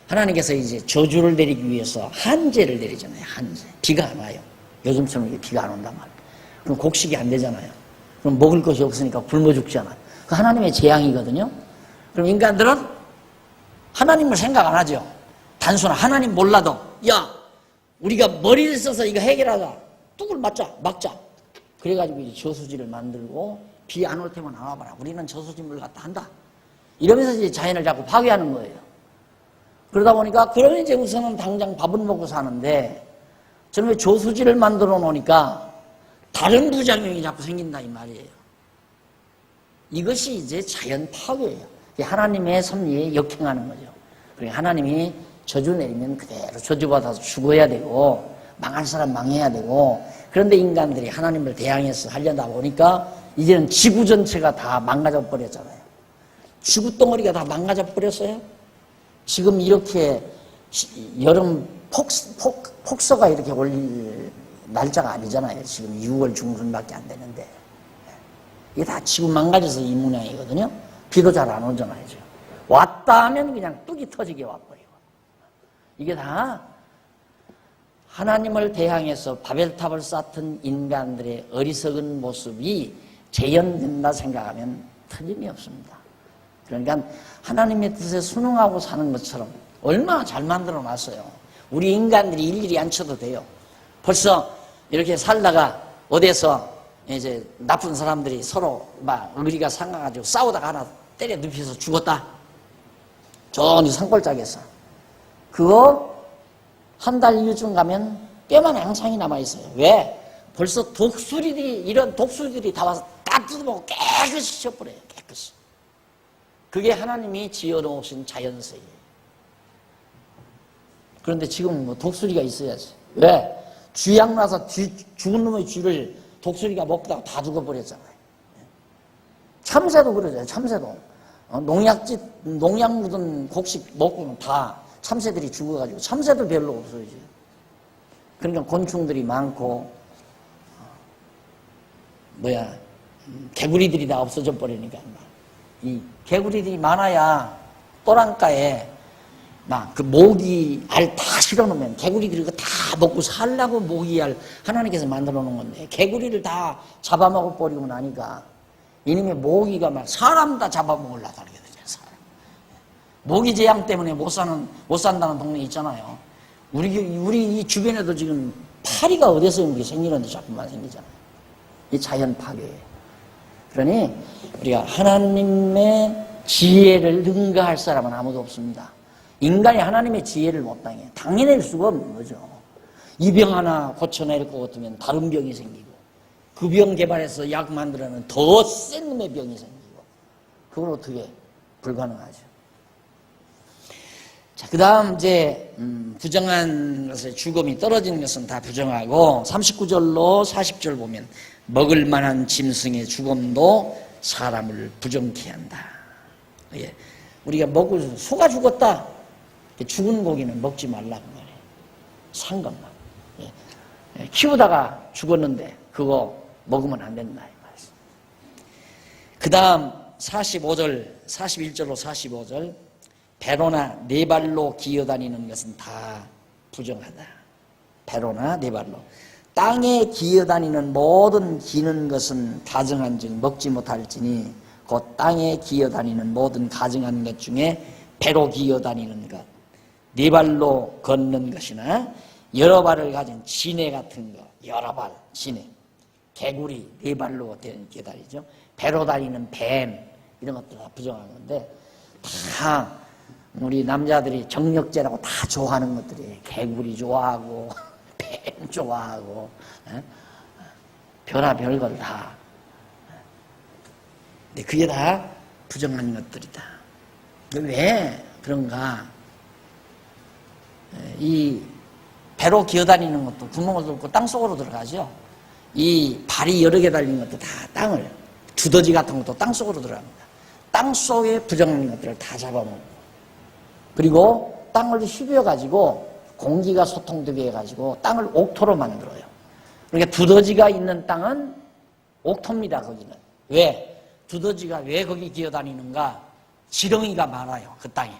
하나님께서 이제 저주를 내리기 위해서 한재를 내리잖아요. 한재. 비가 안 와요. 요즘처럼 비가 안 온단 말이에요. 그럼 곡식이 안 되잖아요. 그럼 먹을 것이 없으니까 굶어 죽잖아요. 그 하나님의 재앙이거든요. 그럼 인간들은 하나님을 생각 안 하죠. 단순한 하나님 몰라도 우리가 머리를 써서 이거 해결하자. 뚝을 막자. 그래가지고 이제 저수지를 만들고 비 안 올 테면 안 와봐라. 우리는 저수지물 갖다 한다. 이러면서 이제 자연을 자꾸 파괴하는 거예요. 그러다 보니까 그러면 이제 우선은 당장 밥은 먹고 사는데 저놈의 저수지를 만들어 놓으니까 다른 부작용이 자꾸 생긴다 이 말이에요. 이것이 이제 자연 파괴예요. 하나님의 섭리에 역행하는 거죠. 그러니까 하나님이 저주 내리면 그대로 저주받아서 죽어야 되고 망할 사람 망해야 되고, 그런데 인간들이 하나님을 대항해서 하려다 보니까 이제는 지구 전체가 다 망가져 버렸잖아요. 지구 덩어리가 다 망가져 버렸어요. 지금 이렇게 여름 폭서가 이렇게 올 날짜가 아니잖아요. 지금 6월 중순밖에 안 되는데 이게 다 지구 망가져서 이 모양이거든요. 비도 잘 안 오잖아요. 지금. 왔다 하면 그냥 뚝이 터지게 와버리고. 이게 다 하나님을 대항해서 바벨탑을 쌓던 인간들의 어리석은 모습이 재현된다 생각하면 틀림이 없습니다. 그러니까 하나님의 뜻에 순응하고 사는 것처럼 얼마나 잘 만들어 놨어요. 우리 인간들이 일일이 안 쳐도 돼요. 벌써 이렇게 살다가 어디에서 이제 나쁜 사람들이 서로 막 의리가 상가가지고 싸우다가 하나 때려 눕혀서 죽었다. 저기 산골짜기에서. 그거 한 달 이후쯤 가면 뼈만 앙상이 남아있어요. 왜? 벌써 이런 독수리들이 다 와서 다 뜯어먹고 깨끗이 쳐버려요. 깨끗이. 그게 하나님이 지어놓으신 자연세예요. 그런데 지금 뭐 독수리가 있어야지. 왜? 쥐약 나서 죽은 놈의 쥐를 독수리가 먹다가 다 죽어버렸잖아요. 참새도 그러죠. 참새도. 농약 묻은 곡식 먹고는 다 참새들이 죽어가지고 참새도 별로 없어요. 그러니까 곤충들이 많고 개구리들이 다 없어져 버리니까 이 개구리들이 많아야 또랑가에 막 그 모기 알 다 실어놓으면 개구리들이 그거 다 먹고 살라고 모기 알 하나님께서 만들어 놓은 건데 개구리를 다 잡아먹어 버리고 나니까 이놈의 모기가 막 사람 다 잡아먹으려고 하게 되잖아요. 사람. 모기 재앙 때문에 못 산다는 동네 있잖아요. 우리 이 주변에도 지금 파리가 어디서 이렇게 생기는데 자꾸만 생기잖아요. 이 자연 파괴예요. 그러니 우리가 하나님의 지혜를 능가할 사람은 아무도 없습니다. 인간이 하나님의 지혜를 못 당해요. 당해낼 수가 없는 거죠. 이 병 하나 고쳐낼 것 같으면 다른 병이 생기고 그 병 개발해서 약 만들어내면 더 센 놈의 병이 생기고 그건 어떻게 불가능하죠. 자, 그 다음 이제 부정한 것의 죽음이 떨어지는 것은 다 부정하고 39절로 40절 보면 먹을 만한 짐승의 죽음도 사람을 부정케 한다. 예. 우리가 소가 죽었다. 죽은 고기는 먹지 말라고 말해요. 산 것만. 예. 키우다가 죽었는데 그거 먹으면 안 된다. 그 다음 45절, 41절로 45절 배로나 네 발로 기어다니는 것은 다 부정하다. 배로나 네 발로. 땅에 기어다니는 모든 기는 것은 가증한즉 먹지 못할지니 곧 땅에 기어다니는 모든 가증한 것 중에 배로 기어다니는 것, 네 발로 걷는 것이나 여러 발을 가진 지네 같은 것, 여러 발 지네, 개구리 네 발로 기어다니죠. 배로 다니는 뱀 이런 것들 다 부정한 건데, 다 우리 남자들이 정력제라고 다 좋아하는 것들이 개구리 좋아하고 뱀 좋아하고 별의별 걸 다. 근데 그게 다 부정한 것들이다. 왜 그런가? 이 배로 기어다니는 것도 구멍을 뚫고 땅속으로 들어가죠. 이 발이 여러 개 달린 것도 다 땅을, 두더지 같은 것도 땅속으로 들어갑니다. 땅속에 부정한 것들을 다 잡아먹고, 그리고 땅을 휘벼가지고 공기가 소통되게 해가지고 땅을 옥토로 만들어요. 그러니까 두더지가 있는 땅은 옥토입니다. 거기는. 왜? 두더지가 왜 거기 기어다니는가? 지렁이가 많아요. 그 땅에.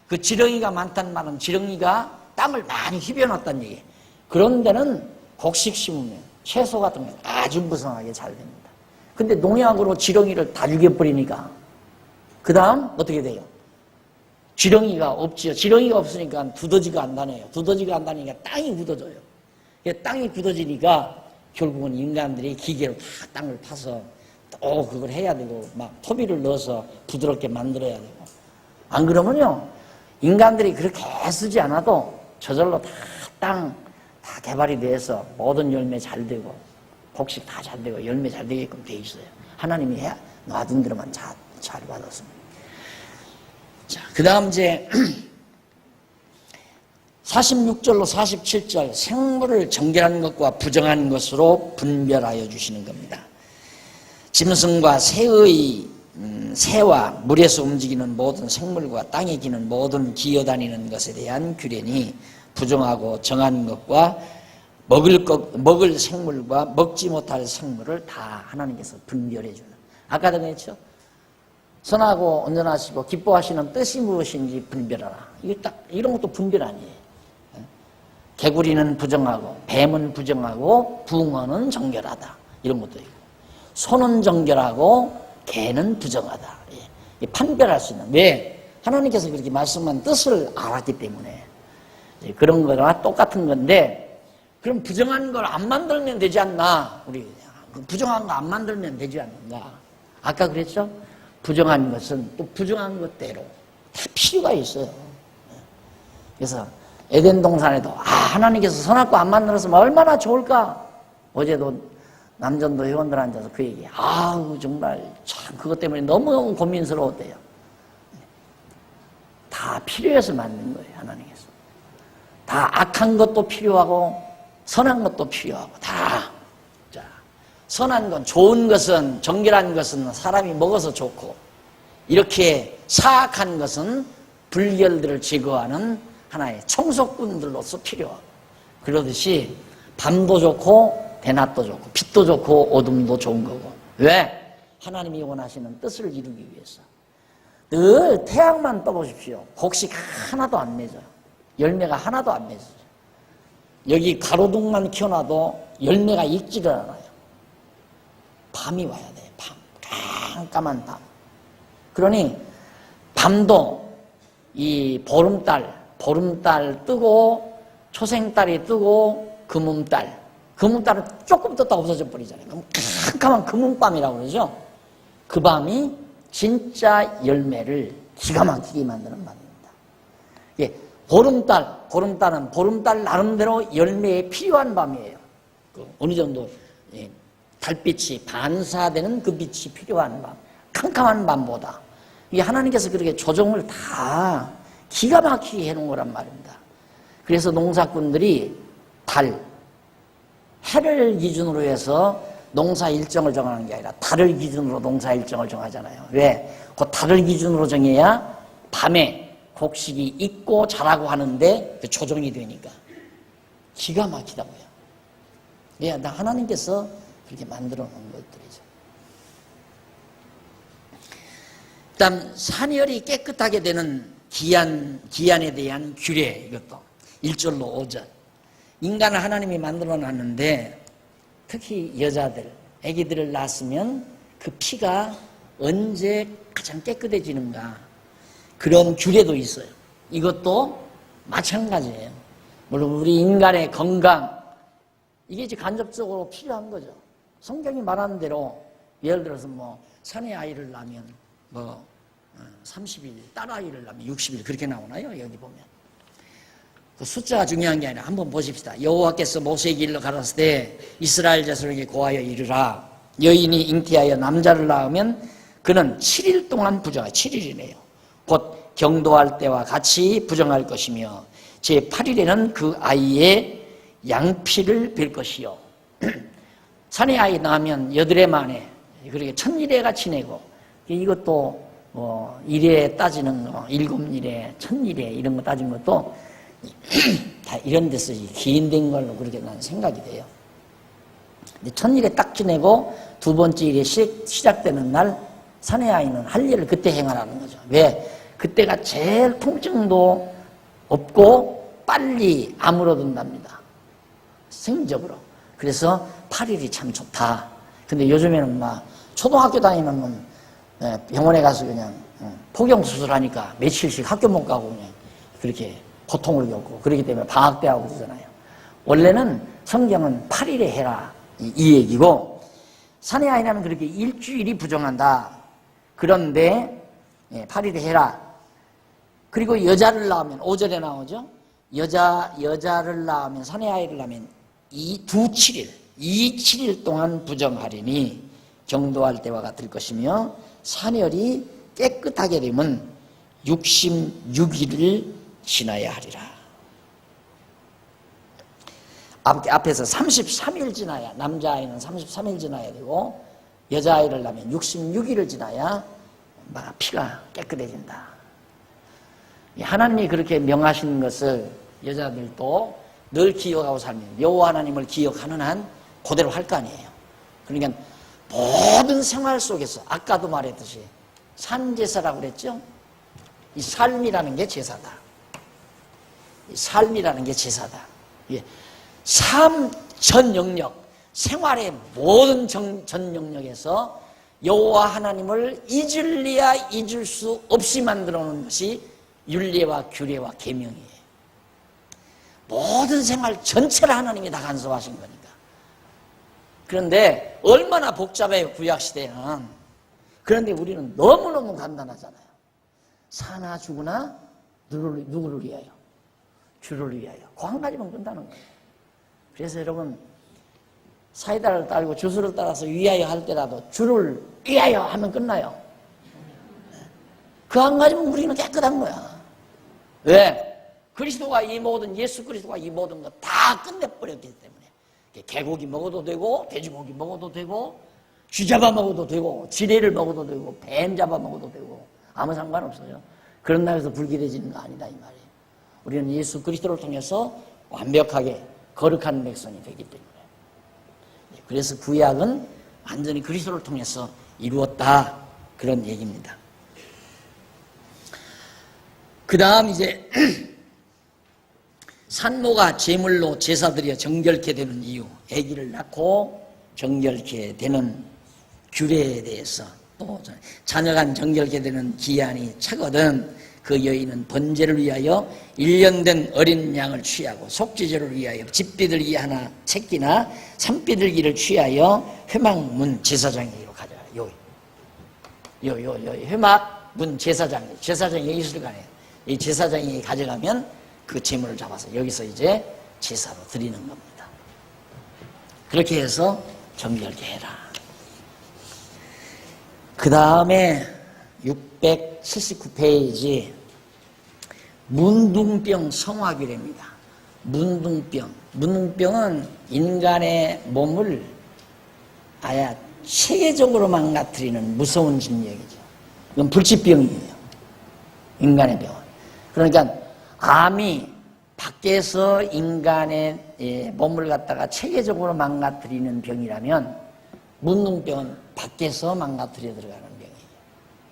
그 지렁이가 많다는 말은 지렁이가 땅을 많이 휘벼놨다는 얘기예요. 그런 데는 곡식 심으면 채소 같은 게 아주 무성하게 잘 됩니다. 근데 농약으로 지렁이를 다 죽여버리니까 그 다음 어떻게 돼요? 지렁이가 없지요. 지렁이가 없으니까 두더지가 안 다녀요. 두더지가 안 다니니까 땅이 굳어져요. 땅이 굳어지니까 결국은 인간들이 기계로 다 땅을 파서 또 그걸 해야 되고 막 토비를 넣어서 부드럽게 만들어야 되고, 안 그러면요 인간들이 그렇게 애쓰지 않아도 저절로 다 땅 다 개발이 돼서 모든 열매 잘 되고 곡식 다 잘 되고 열매 잘 되게끔 돼 있어요. 하나님이 해 놔둔 대로만 잘 받았습니다. 자, 그 다음 이제 46절로 47절 생물을 정결한 것과 부정한 것으로 분별하여 주시는 겁니다. 짐승과 새와 물에서 움직이는 모든 생물과 땅에 기는 모든 기어다니는 것에 대한 규례니 부정하고 정한 것과 먹을 생물과 먹지 못할 생물을 다 하나님께서 분별해 주는. 아까도 그랬죠? 선하고 온전하시고 기뻐하시는 뜻이 무엇인지 분별하라. 이게 딱 이런 것도 분별 아니에요. 개구리는 부정하고 뱀은 부정하고 붕어는 정결하다. 이런 것도 있고, 소는 정결하고 개는 부정하다. 판별할 수 있는. 왜? 하나님께서 그렇게 말씀한 뜻을 알았기 때문에. 그런 거랑 똑같은 건데, 그럼 부정한 걸 안 만들면 되지 않나? 우리 부정한 거 안 만들면 되지 않는가? 아까 그랬죠? 부정한 것은 또 부정한 것대로 다 필요가 있어요. 그래서 에덴 동산에도 하나님께서 선악과 안 만들었으면 얼마나 좋을까? 어제도 남전도 회원들 앉아서 그 얘기. 정말 참 그것 때문에 너무 고민스러웠대요. 다 필요해서 만든 거예요. 하나님께서. 다 악한 것도 필요하고 선한 것도 필요하고 다. 자, 선한 건, 좋은 것은, 정결한 것은 사람이 먹어서 좋고, 이렇게 사악한 것은 불결들을 제거하는 하나의 청소꾼들로서 필요하고, 그러듯이 밤도 좋고 대낮도 좋고 빛도 좋고 어둠도 좋은 거고. 왜? 하나님이 원하시는 뜻을 이루기 위해서. 늘 태양만 떠보십시오. 곡식 하나도 안 맺어요. 열매가 하나도 안 맺어요. 여기 가로등만 키워놔도 열매가 익지를 않아요. 밤이 와야 돼요. 밤. 깜깜한 밤. 그러니 밤도 이 보름달 뜨고 초생달이 뜨고 금음달은 조금 떴다 없어져 버리잖아요. 그럼 깜깜한 금음밤이라고 그러죠. 그 밤이 진짜 열매를 기가 막히게 만드는 밤입니다. 예, 보름달은 보름달 나름대로 열매에 필요한 밤이에요. 어느 정도 달빛이 반사되는 그 빛이 필요한 밤, 캄캄한 밤보다. 이게 하나님께서 그렇게 조정을 다 기가 막히게 해놓은 거란 말입니다. 그래서 농사꾼들이 해를 기준으로 해서 농사 일정을 정하는 게 아니라 달을 기준으로 농사 일정을 정하잖아요. 왜? 그 달을 기준으로 정해야 밤에 곡식이 익고 자라고 하는데 조정이 되니까 기가 막히다고요. 예, 하나님께서 그렇게 만들어 놓은 것들이죠. 일단 산열이 깨끗하게 되는 기한에 대한 규례, 이것도 1절로 5절. 인간을 하나님이 만들어 놨는데 특히 여자들, 아기들을 낳았으면 그 피가 언제 가장 깨끗해지는가 그런 규례도 있어요. 이것도 마찬가지예요. 물론 우리 인간의 건강 이게 이제 간접적으로 필요한 거죠. 성경이 말하는 대로 예를 들어서 뭐 사내 아이를 낳으면 뭐 30일, 딸 아이를 낳으면 60일 그렇게 나오나요? 여기 보면 그 숫자가 중요한 게 아니라 한번 보십시다. 여호와께서 모세에게 일러 가라사대 때 이스라엘 자손에게 고하여 이르라. 여인이 잉태하여 남자를 낳으면 그는 7일 동안 부정할 7일이네요. 곧 경도할 때와 같이 부정할 것이며 제8일에는 그 아이의 양피를 뵐 것이요. 사내 아이 낳으면 8해 만에 그렇게 1000일에가 지내고 이것도 일에 따지는 거 7일에 1000일에 이런 거 따진 것도 다 이런 데서 기인된 걸로 그렇게 나는 생각이 돼요. 1000일에 딱 지내고 두 번째 일이 시작되는 날 사내 아이는 할 일을 그때 행하라는 거죠. 왜? 그때가 제일 통증도 없고 빨리 암을 얻는답니다. 생적으로. 그래서 8일이 참 좋다. 근데 요즘에는 막 초등학교 다니는 놈 병원에 가서 그냥 포경 수술하니까 며칠씩 학교 못 가고 그냥 그렇게 고통을 겪고 그렇기 때문에 방학 때 하고 그러잖아요. 원래는 성경은 8일에 해라 이 얘기고 사내 아이는 그렇게 일주일이 부정한다. 그런데 8일에 해라. 그리고 여자를 낳으면 5절에 나오죠. 여자를 낳으면 사내 아이를 낳으면 7일 동안 부정하리니 경도할 때와 같을 것이며 산열이 깨끗하게 되면 66일을 지나야 하리라. 앞에서 33일 지나야 남자아이는 33일 지나야 되고 여자아이를 낳으면 66일을 지나야 피가 깨끗해진다. 하나님이 그렇게 명하신 것을 여자들도 늘 기억하고 살면 여호와 하나님을 기억하는 한 그대로 할 거 아니에요. 그러니까 모든 생활 속에서 아까도 말했듯이 산제사라고 그랬죠. 이 삶이라는 게 제사다. 이 삶이라는 게 제사다. 삶 전 영역, 생활의 모든 전 영역에서 여호와 하나님을 잊을래야 잊을 수 없이 만들어 놓은 것이 율례와 규례와 계명이에요. 모든 생활 전체를 하나님이 다 간섭하신 거니까. 그런데 얼마나 복잡해요, 구약시대는. 그런데 우리는 너무너무 간단하잖아요. 사나 죽으나 누구를 위하여? 주를 위하여. 그 한 가지만 끝나는 거예요. 그래서 여러분 사이다를 따르고 주스를 따라서 위하여 할 때라도 주를 위하여 하면 끝나요. 그 한 가지면 우리는 깨끗한 거야. 왜? 그리스도가 이 모든 예수 그리스도가 이 모든 거 다 끝내버렸기 때문에 개고기 먹어도 되고 돼지고기 먹어도 되고 쥐 잡아 먹어도 되고 지뢰를 먹어도 되고 뱀 잡아 먹어도 되고 아무 상관없어요. 그런다고 해서 불길해지는 거 아니다 이 말이에요. 우리는 예수 그리스도를 통해서 완벽하게 거룩한 백성이 되기 때문에 그래서 구약은 완전히 그리스도를 통해서 이루었다 그런 얘기입니다. 그 다음 이제 산모가 제물로 제사드려 정결케 되는 이유, 아기를 낳고 정결케 되는 규례에 대해서 또 자녀간 정결케 되는 기한이 차거든 그 여인은 번제를 위하여 1년 된 어린 양을 취하고 속죄제를 위하여 집비둘기 하나 채끼나 산비둘기를 취하여 회막문 제사장에게로 가져가요. 회막문 제사장이 있을 거 아니에요. 이 제사장이 가져가면 그 제물을 잡아서 여기서 이제 제사로 드리는 겁니다. 그렇게 해서 정결케 해라. 그 다음에 679페이지 문둥병 성화규례입니다. 문둥병은 인간의 몸을 아예 체계적으로 망가뜨리는 무서운 진역이죠. 이건 불치병이에요. 인간의 병은. 그러니까 암이 밖에서 인간의 몸을 갖다가 체계적으로 망가뜨리는 병이라면 문둥병은 밖에서 망가뜨려 들어가는 병이에요.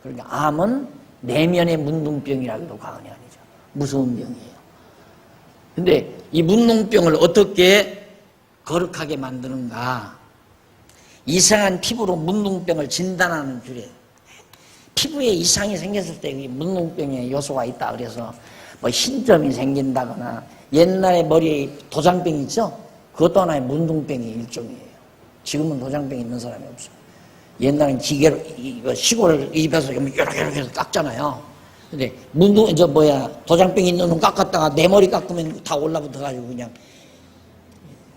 그러니까 암은 내면의 문둥병이라고도 과언이 아니죠. 무서운 병이에요. 근데 이 문둥병을 어떻게 거룩하게 만드는가? 이상한 피부로 문둥병을 진단하는 규례. 피부에 이상이 생겼을 때 문둥병의 요소가 있다. 그래서 뭐 흰점이 생긴다거나 옛날에 머리에 도장병 있죠? 그것도 하나의 문둥병의 일종이에요. 지금은 도장병 있는 사람이 없어요. 옛날엔 기계로 이거 시골 입에서 이렇게 해서 깎잖아요. 근데 도장병 있는 놈 깎았다가 내 머리 깎으면 다 올라붙어가지고 그냥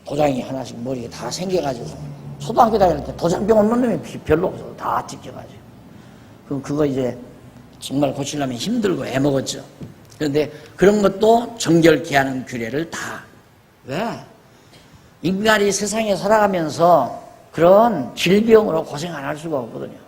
도장이 하나씩 머리에 다 생겨가지고 초등학교 다닐 때 도장병 없는 놈이 별로 없어. 다 찢겨가지고. 그럼 그거 이제 정말 고치려면 힘들고 애먹었죠. 그런데 그런 것도 정결케 하는 규례를 다. 왜? 인간이 세상에 살아가면서 그런 질병으로 고생 안 할 수가 없거든요.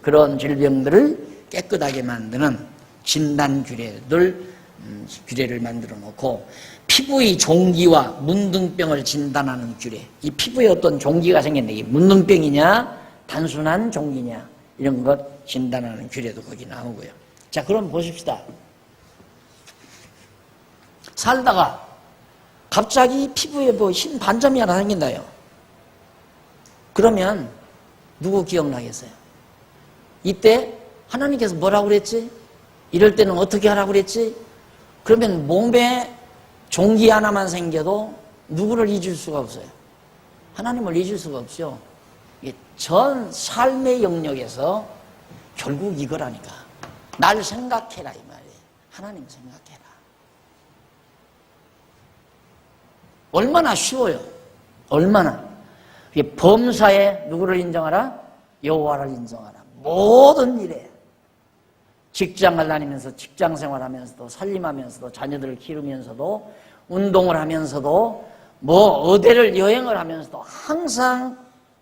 그런 질병들을 깨끗하게 만드는 진단 규례를 만들어 놓고 피부의 종기와 문둥병을 진단하는 규례. 이 피부에 어떤 종기가 생겼네. 이게 문둥병이냐 단순한 종기냐 이런 것 진단하는 규례도 거기 나오고요. 자, 그럼 보십시다. 살다가 갑자기 피부에 뭐 흰 반점이 하나 생긴다요. 그러면 누구 기억나겠어요? 이때 하나님께서 뭐라고 그랬지? 이럴 때는 어떻게 하라고 그랬지? 그러면 몸에 종기 하나만 생겨도 누구를 잊을 수가 없어요. 하나님을 잊을 수가 없죠. 전 삶의 영역에서 결국 이거라니까. 날 생각해라 이 말이에요. 하나님 생각해라. 얼마나 쉬워요. 얼마나. 범사에 누구를 인정하라? 여호와를 인정하라. 모든 일에 직장을 다니면서 직장 생활하면서도 살림하면서도 자녀들을 기르면서도 운동을 하면서도 뭐 어디를 여행을 하면서도 항상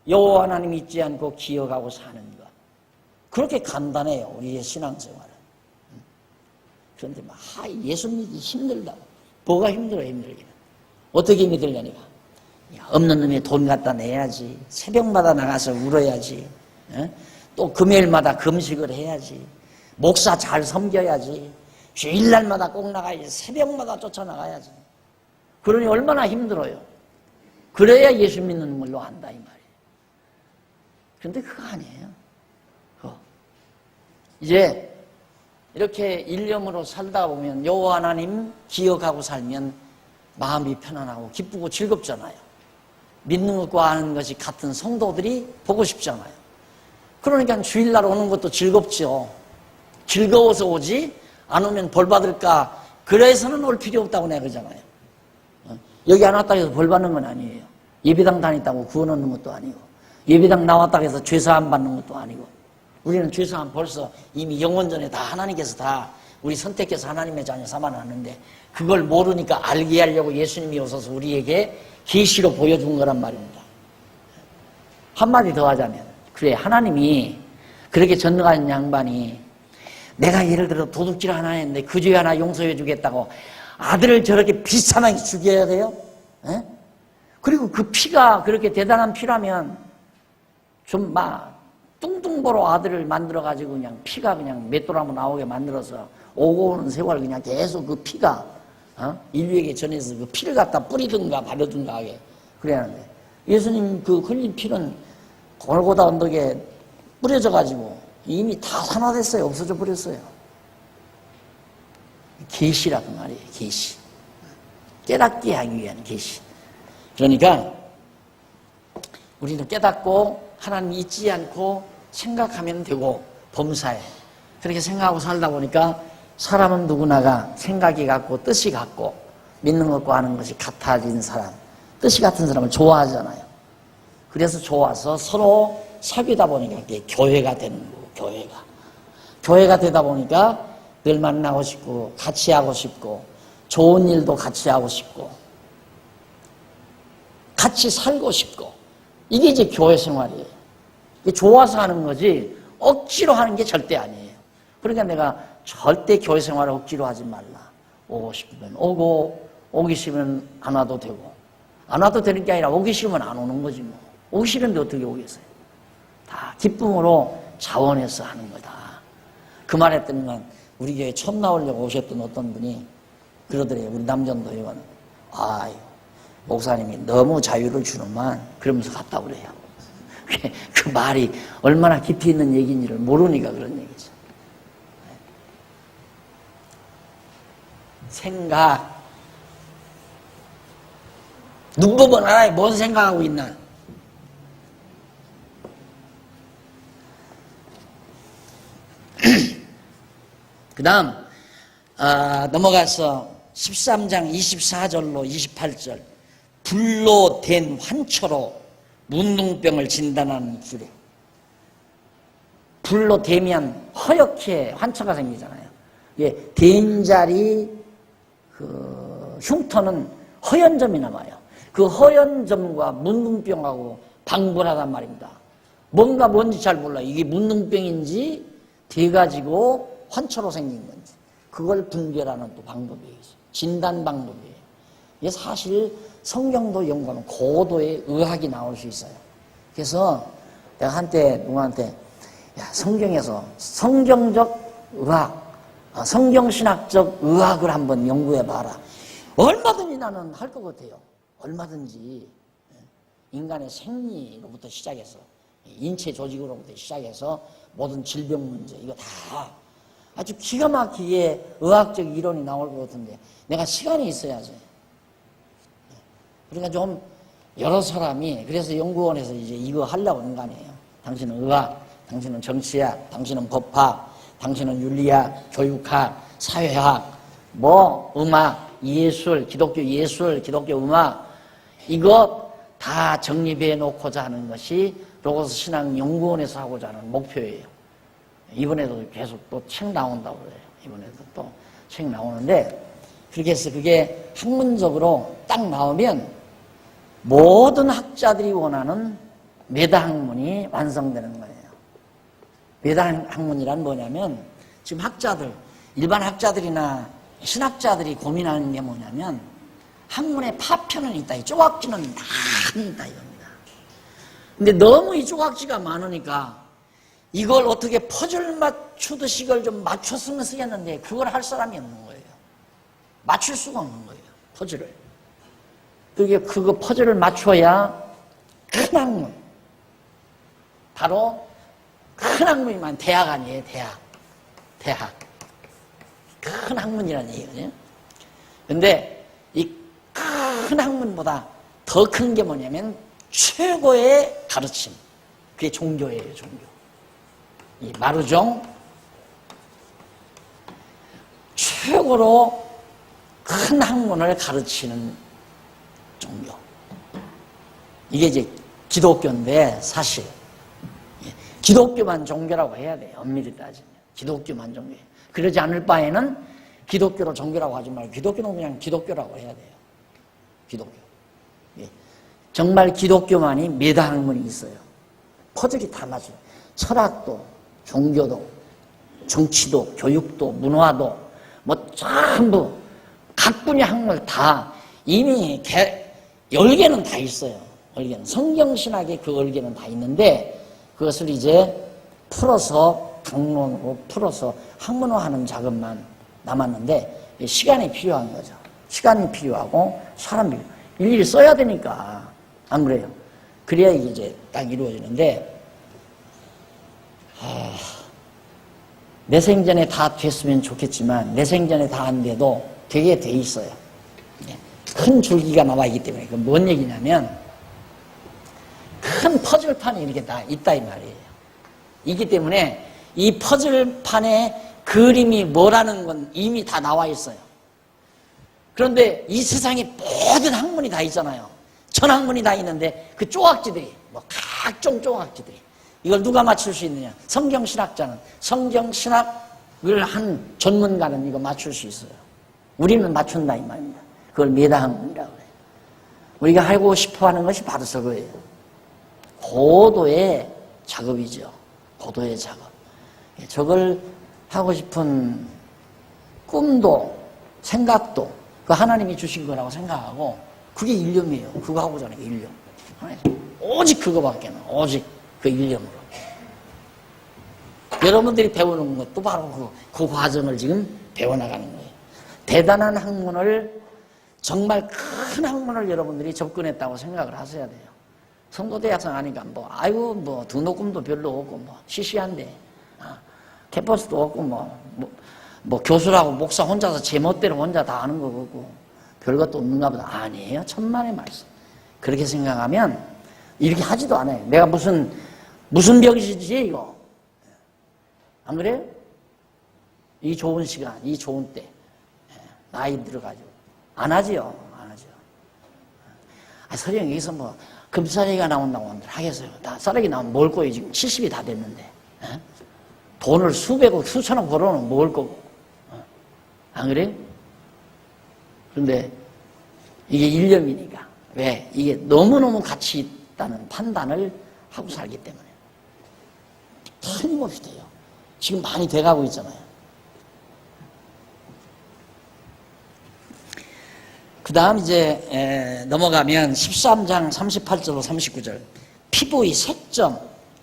여호와 하나님 잊지 않고 기억하고 사는 것. 그렇게 간단해요. 우리의 신앙생활은. 그런데 막 예수 믿기 힘들다고. 뭐가 힘들어요? 힘들기는. 어떻게 믿으려니까? 없는 놈이 돈 갖다 내야지. 새벽마다 나가서 울어야지. 또 금요일마다 금식을 해야지. 목사 잘 섬겨야지. 주일날마다 꼭 나가야지. 새벽마다 쫓아나가야지. 그러니 얼마나 힘들어요. 그래야 예수 믿는 걸로 안다 이 말이에요. 그런데 그거 아니에요. 그거. 이제 이렇게 일념으로 살다 보면 여호와 하나님 기억하고 살면 마음이 편안하고 기쁘고 즐겁잖아요. 믿는 것과 아는 것이 같은 성도들이 보고 싶잖아요. 그러니까 주일날 오는 것도 즐겁죠. 즐거워서 오지 안 오면 벌 받을까 그래서는 올 필요 없다고 내가 그러잖아요. 여기 안 왔다고 해서 벌 받는 건 아니에요. 예배당 다녔다고 구원 얻는 것도 아니고 예배당 나왔다고 해서 죄사함 받는 것도 아니고 우리는 죄사함 벌써 이미 영원전에 다 하나님께서 다 우리 선택해서 하나님의 자녀 삼아놨는데 그걸 모르니까 알게 하려고 예수님이 오셔서 우리에게 계시로 보여준 거란 말입니다. 한마디 더 하자면 그래 하나님이 그렇게 전능한 양반이 내가 예를 들어 도둑질 하나 했는데 그 죄 하나 용서해 주겠다고 아들을 저렇게 비참하게 죽여야 돼요? 에? 그리고 그 피가 그렇게 대단한 피라면 좀 막 뚱뚱보로 아들을 만들어가지고 그냥 피가 그냥 맷돌 나오게 만들어서 오고 오는 세월 그냥 계속 그 피가 인류에게 전해서 그 피를 갖다 뿌리든가 바르든가 하게 그래야 하는데 예수님 그 흘린 피는 골고다 언덕에 뿌려져가지고 이미 다 산화됐어요. 없어져 버렸어요. 계시라고 말이에요. 계시. 깨닫게 하기 위한 계시. 그러니까 우리는 깨닫고 하나님 잊지 않고 생각하면 되고 범사에 그렇게 생각하고 살다 보니까 사람은 누구나가 생각이 같고 뜻이 같고 믿는 것과 하는 것이 같아진 사람 뜻이 같은 사람을 좋아하잖아요. 그래서 좋아서 서로 사귀다 보니까 이게 교회가 되는 거고 교회가 되다 보니까 늘 만나고 싶고 같이 하고 싶고 좋은 일도 같이 하고 싶고 같이 살고 싶고 이게 이제 교회 생활이에요. 이게 좋아서 하는 거지 억지로 하는 게 절대 아니에요. 그러니까 내가 절대 교회 생활을 억지로 하지 말라. 오고 싶으면 오고 오기 싫으면 안 와도 되고 안 와도 되는 게 아니라 오기 싫으면 안 오는 거지 뭐. 오기 싫은데 어떻게 오겠어요. 다 기쁨으로 자원해서 하는 거다. 그 말했던 건 우리 교회 처음 나오려고 오셨던 어떤 분이 그러더래요. 우리 남전도 의원. 아유, 목사님이 너무 자유를 주는만 그러면서 갔다 그래요. 그 말이 얼마나 깊이 있는 얘기인지를 모르니까 그런 얘기죠. 생각. 눈 보면 알아요. 뭔 생각하고 있나. 그 다음 넘어가서 13장 24절로 28절. 불로 된 환초로 문둥병을 진단하는 규례. 불로 대면 허옇게 환초가 생기잖아요. 예, 된자리 흉터는 허연 점이 남아요. 그 허연 점과 문둥병하고 방불하단 말입니다. 뭔지 잘 몰라요. 이게 문둥병인지 돼가지고 환초로 생긴 건지. 그걸 분별하는 또 방법이에요. 진단 방법이에요. 이게 사실 성경도 연구하면 고도의 의학이 나올 수 있어요. 그래서 내가 한때 누구한테 야, 성경에서 성경적 의학, 성경신학적 의학을 한번 연구해봐라. 얼마든지 나는 할 것 같아요. 얼마든지. 인간의 생리로부터 시작해서 인체 조직으로부터 시작해서 모든 질병 문제 이거 다 아주 기가 막히게 의학적 이론이 나올 것 같은데 내가 시간이 있어야지. 그러니까 좀 여러 사람이 그래서 연구원에서 이제 이거 하려고 하는 거 아니에요. 당신은 의학, 당신은 정치학, 당신은 법학, 당신은 윤리학, 교육학, 사회학, 뭐 음악, 예술, 기독교 예술, 기독교 음악 이거 다 정립해 놓고자 하는 것이 로고스 신앙연구원에서 하고자 하는 목표예요. 이번에도 계속 또 책 나온다고 그래요. 이번에도 또 책 나오는데 그렇게 해서 그게 학문적으로 딱 나오면 모든 학자들이 원하는 메다학문이 완성되는 거예요. 메다학문이란 뭐냐면 지금 학자들, 일반 학자들이나 신학자들이 고민하는 게 뭐냐면 학문의 파편은 있다. 이 조각지는 많이 있다 이겁니다. 근데 너무 이 조각지가 많으니까 이걸 어떻게 퍼즐 맞추듯이 이걸 좀 맞췄으면 쓰겠는데 그걸 할 사람이 없는 거예요. 맞출 수가 없는 거예요. 퍼즐을. 그게 그거 퍼즐을 맞춰야 큰 학문. 바로 큰 학문이만 대학 아니에요. 대학. 큰 학문이라는 얘기거든요. 근데 이 큰 학문보다 더 큰 게 뭐냐면 최고의 가르침. 그게 종교예요. 종교. 이 마루종 최고로 큰 학문을 가르치는 종교. 이게 이제 기독교인데 사실 기독교만 종교라고 해야 돼요. 엄밀히 따지면 기독교만 종교예요. 그러지 않을 바에는 기독교로 종교라고 하지 말고 기독교는 그냥 기독교라고 해야 돼요. 기독교. 예. 정말 기독교만이 메다학문이 있어요. 퍼즐이 다 맞아요. 철학도, 종교도, 정치도, 교육도, 문화도 뭐 전부 각 분야 학문 다 이미 10개는 다 있어요. 10개는. 성경신학의 그 10개는 다 있는데 그것을 이제 풀어서 강론으로 풀어서 학문화하는 작업만 남았는데 시간이 필요한 거죠. 시간이 필요하고 사람이 일일이 써야 되니까 안 그래요? 그래야 이제 딱 이루어지는데 내 생전에 다 됐으면 좋겠지만 내 생전에 다 안 돼도 되게 돼 있어요. 큰 줄기가 나와 있기 때문에 그 뭔 얘기냐면 큰 퍼즐판이 이렇게 다 있다 이 말이에요. 있기 때문에 이 퍼즐판에 그림이 뭐라는 건 이미 다 나와 있어요. 그런데 이 세상에 모든 학문이 다 있잖아요. 전 학문이 다 있는데 그 조각지들이 뭐 각종 조각지들이 이걸 누가 맞출 수 있느냐? 성경신학자는 성경신학을 한 전문가는 이거 맞출 수 있어요. 우리는 맞춘다 이 말입니다. 그걸 메다학문이라고 해요. 우리가 하고 싶어하는 것이 바로 저거예요. 고도의 작업이죠. 고도의 작업. 저걸 하고 싶은 꿈도 생각도 그 하나님이 주신 거라고 생각하고 그게 일념이에요. 그거 하고자 하는 게 일념. 오직 그거밖에 는 오직 그 일념으로. 여러분들이 배우는 것도 바로 그 과정을 지금 배워나가는 거예요. 대단한 학문을 정말 큰 학문을 여러분들이 접근했다고 생각을 하셔야 돼요. 성도대학생 하니까 아이고 등록금도 별로 없고 시시한데 캠퍼스도 없고 교수라고 목사 혼자서 제멋대로 혼자 다 하는 거 같고 별것도 없는가 보다. 아니에요. 천만의 말씀. 그렇게 생각하면 이렇게 하지도 않아요. 내가 무슨 병이지 이거. 안 그래요? 이 좋은 시간, 이 좋은 때 나이 들어가지고 안 하지요. 안 하죠. 서령 여기서 금싸레기가 나온다고 하겠어요. 다 쌀레기 나오면 먹을 거예요. 지금 70이 다 됐는데. 돈을 수백억, 수천억 벌어놓으면 먹을 거고. 안 그래요? 그런데 이게 일념이니까. 왜? 이게 너무너무 가치 있다는 판단을 하고 살기 때문에. 틀림없이 돼요. 지금 많이 돼가고 있잖아요. 그 다음 이제 넘어가면 13장 38절로 39절. 피부의 색점.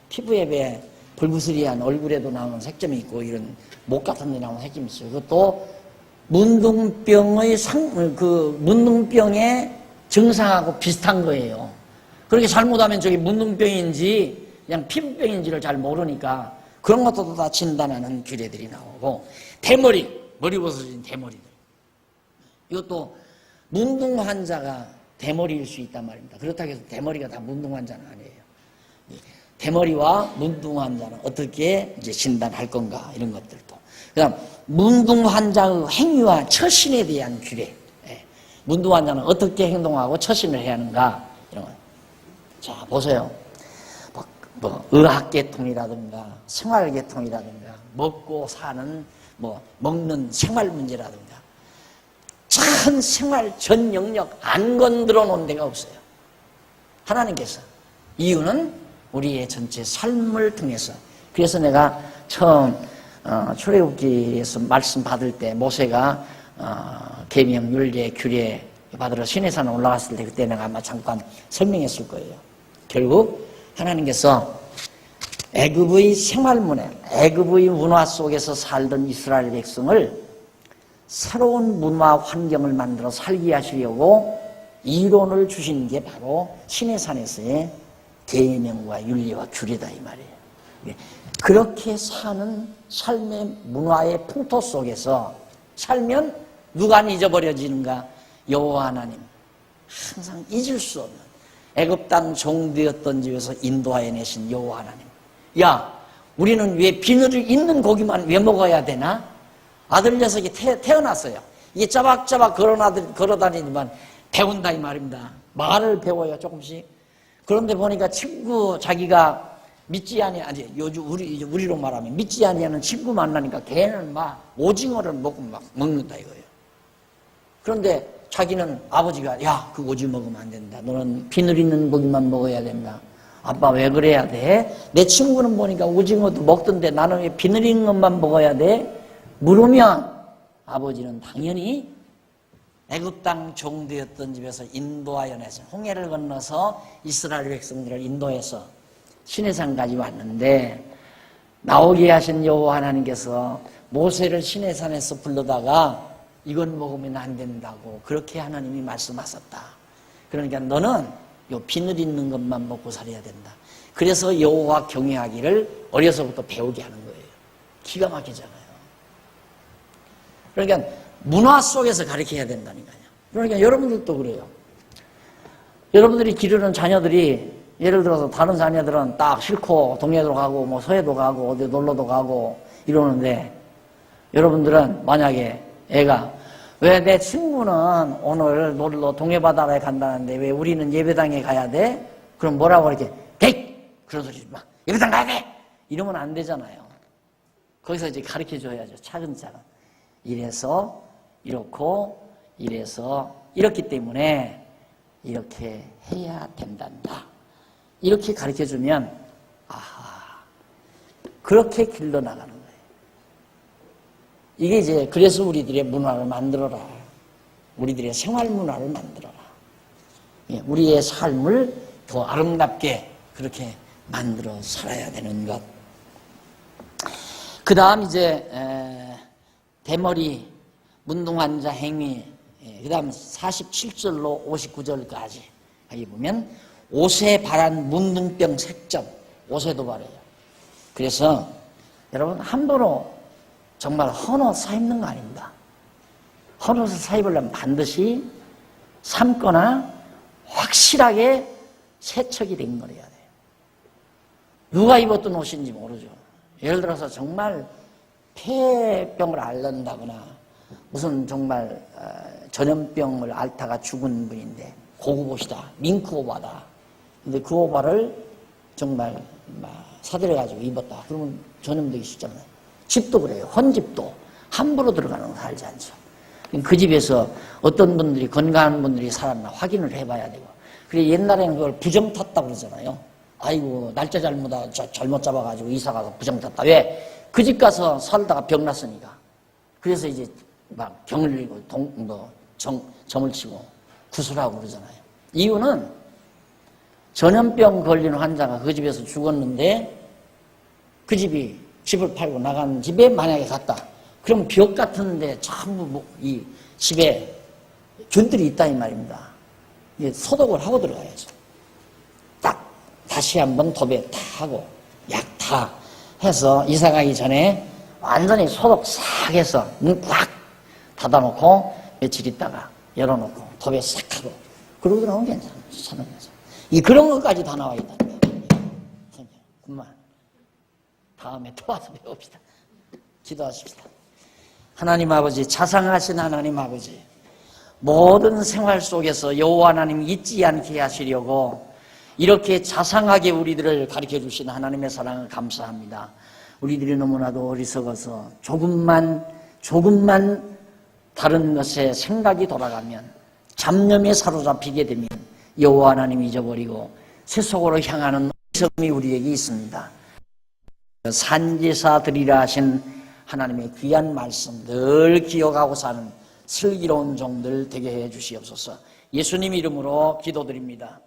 피부에 왜 불구스리한 얼굴에도 나오는 색점이 있고 이런 목 같은 데 나오는 색점이 있어요. 그것도 문둥병의 증상하고 비슷한 거예요. 그렇게 잘못하면 저게 문둥병인지 그냥 피부병인지를 잘 모르니까 그런 것도 다 진단하는 규례들이 나오고, 대머리, 머리 벗어진 대머리들. 이것도 문둥 환자가 대머리일 수 있단 말입니다. 그렇다고 해서 대머리가 다 문둥 환자는 아니에요. 대머리와 문둥 환자는 어떻게 이제 진단할 건가, 이런 것들도. 그 다음, 문둥 환자의 행위와 처신에 대한 규례. 문둥 환자는 어떻게 행동하고 처신을 해야 하는가, 이런 거. 자, 보세요. 의학계통이라든가, 생활계통이라든가, 먹고 사는, 먹는 생활 문제라든가, 전 생활 전 영역 안 건드려 놓은 데가 없어요. 하나님께서. 이유는 우리의 전체 삶을 통해서. 그래서 내가 처음 출애굽기에서 말씀 받을 때 모세가 계명, 율례, 규례 받으러 시내산에 올라갔을 때 그때 내가 아마 잠깐 설명했을 거예요. 결국 하나님께서 애굽의 생활문화, 애굽의 문화 속에서 살던 이스라엘 백성을 새로운 문화 환경을 만들어 살게 하시려고 이론을 주신 게 바로 시내산에서의 계명과 윤리와 규례다, 이 말이에요. 그렇게 사는 삶의 문화의 풍토 속에서 살면 누가 잊어버려지는가? 여호와 하나님, 항상 잊을 수 없는 애굽 땅 종되었던 집에서 인도하여 내신 여호와 하나님. 야, 우리는 왜 비늘이 있는 고기만 왜 먹어야 되나? 아들 녀석이 태어났어요. 이게 짜박짜박 걸어다니지만 배운다, 이 말입니다. 말을 배워요, 조금씩. 그런데 보니까 친구, 자기가 믿지 아니 요즘 우리로 말하면 믿지 아니하는 친구 만나니까 걔는 막 오징어를 먹는다 이거예요. 그런데 자기는 아버지가, 야, 그 오징어 먹으면 안 된다. 너는 비늘 있는 고기만 먹어야 된다. 아빠 왜 그래야 돼? 내 친구는 보니까 오징어도 먹던데 나는 왜 비늘 있는 것만 먹어야 돼? 물으면 아버지는 당연히 애굽 땅 종되었던 집에서 인도하여 내서 홍해를 건너서 이스라엘 백성들을 인도해서 시내산까지 왔는데, 나오게 하신 여호와 하나님께서 모세를 시내산에서 불러다가 이건 먹으면 안 된다고 그렇게 하나님이 말씀하셨다. 그러니까 너는 요 비늘 있는 것만 먹고 살아야 된다. 그래서 여호와 경외하기를 어려서부터 배우게 하는 거예요. 기가 막히잖아요. 그러니까 문화 속에서 가르쳐야 된다니까요. 그러니까 여러분들도 그래요. 여러분들이 기르는 자녀들이, 예를 들어서 다른 자녀들은 딱 싫고 동해도 가고 서해도 가고 어디 놀러도 가고 이러는데, 여러분들은 만약에 애가 왜 내 친구는 오늘 놀러 동해바다에 간다는데 왜 우리는 예배당에 가야 돼? 그럼 뭐라고 이렇게 데이! 그런 소리 막 예배당 가야 돼! 이러면 안 되잖아요. 거기서 이제 가르쳐 줘야죠. 차근차근. 이래서 이렇고 이래서 이렇기 때문에 이렇게 해야 된단다. 이렇게 가르쳐 주면 그렇게 길러나가는 거예요. 이게 이제 그래서 우리들의 문화를 만들어라. 우리들의 생활 문화를 만들어라. 우리의 삶을 더 아름답게 그렇게 만들어 살아야 되는 것. 그 다음 이제 대머리, 문둥환자 행위, 그 다음 47절로 59절까지 여기 보면 옷에 바란 문둥병 색점, 옷에도 바래요. 그래서 여러분 함부로 정말 헌옷 사 입는 거 아닙니다. 헌옷을 사 입으려면 반드시 삶거나 확실하게 세척이 된 걸 해야 돼요. 누가 입었던 옷인지 모르죠. 예를 들어서 정말 폐병을 앓는다거나 무슨 정말 전염병을 앓다가 죽은 분인데 고급 옷이다, 밍크 오바다. 근데 그 오바를 정말 사들여가지고 입었다. 그러면 전염되기 쉽잖아요. 집도 그래요. 헌집도 함부로 들어가는 거 살지 않죠. 그 집에서 어떤 분들이 건강한 분들이 살았나 확인을 해봐야 되고. 그래 옛날에는 그걸 부정 탔다고 그러잖아요. 아이고 날짜 잘못 잡아가지고 이사가서 부정 탔다. 왜? 그 집 가서 살다가 병 났으니까. 그래서 이제 막 병을 들고 점을 치고 구술하고 그러잖아요. 이유는 전염병 걸린 환자가 그 집에서 죽었는데 그 집이 집을 팔고 나간 집에 만약에 갔다. 그럼 벽 같은데 전부 이 집에 균들이 있다 이 말입니다. 소독을 하고 들어가야죠. 딱 다시 한번 도배 다 하고 약 다 해서 이사 가기 전에 완전히 소독 싹 해서 문 꽉 닫아놓고 며칠 있다가 열어놓고 도배 싹 하고 그러고 들어가면 괜찮아요. 그런 것까지 다 나와 있다. 그만. 다음에 또 와서 배웁시다. 기도하십시다. 하나님 아버지, 자상하신 하나님 아버지, 모든 생활 속에서 여호와 하나님 잊지 않게 하시려고 이렇게 자상하게 우리들을 가르쳐 주신 하나님의 사랑을 감사합니다. 우리들이 너무나도 어리석어서 조금만 다른 것에 생각이 돌아가면 잡념에 사로잡히게 되면 여호와 하나님 잊어버리고 세속으로 향하는 어리석음이 우리에게 있습니다. 산지사 드리라 하신 하나님의 귀한 말씀 늘 기억하고 사는 슬기로운 종들 되게 해 주시옵소서. 예수님 이름으로 기도드립니다.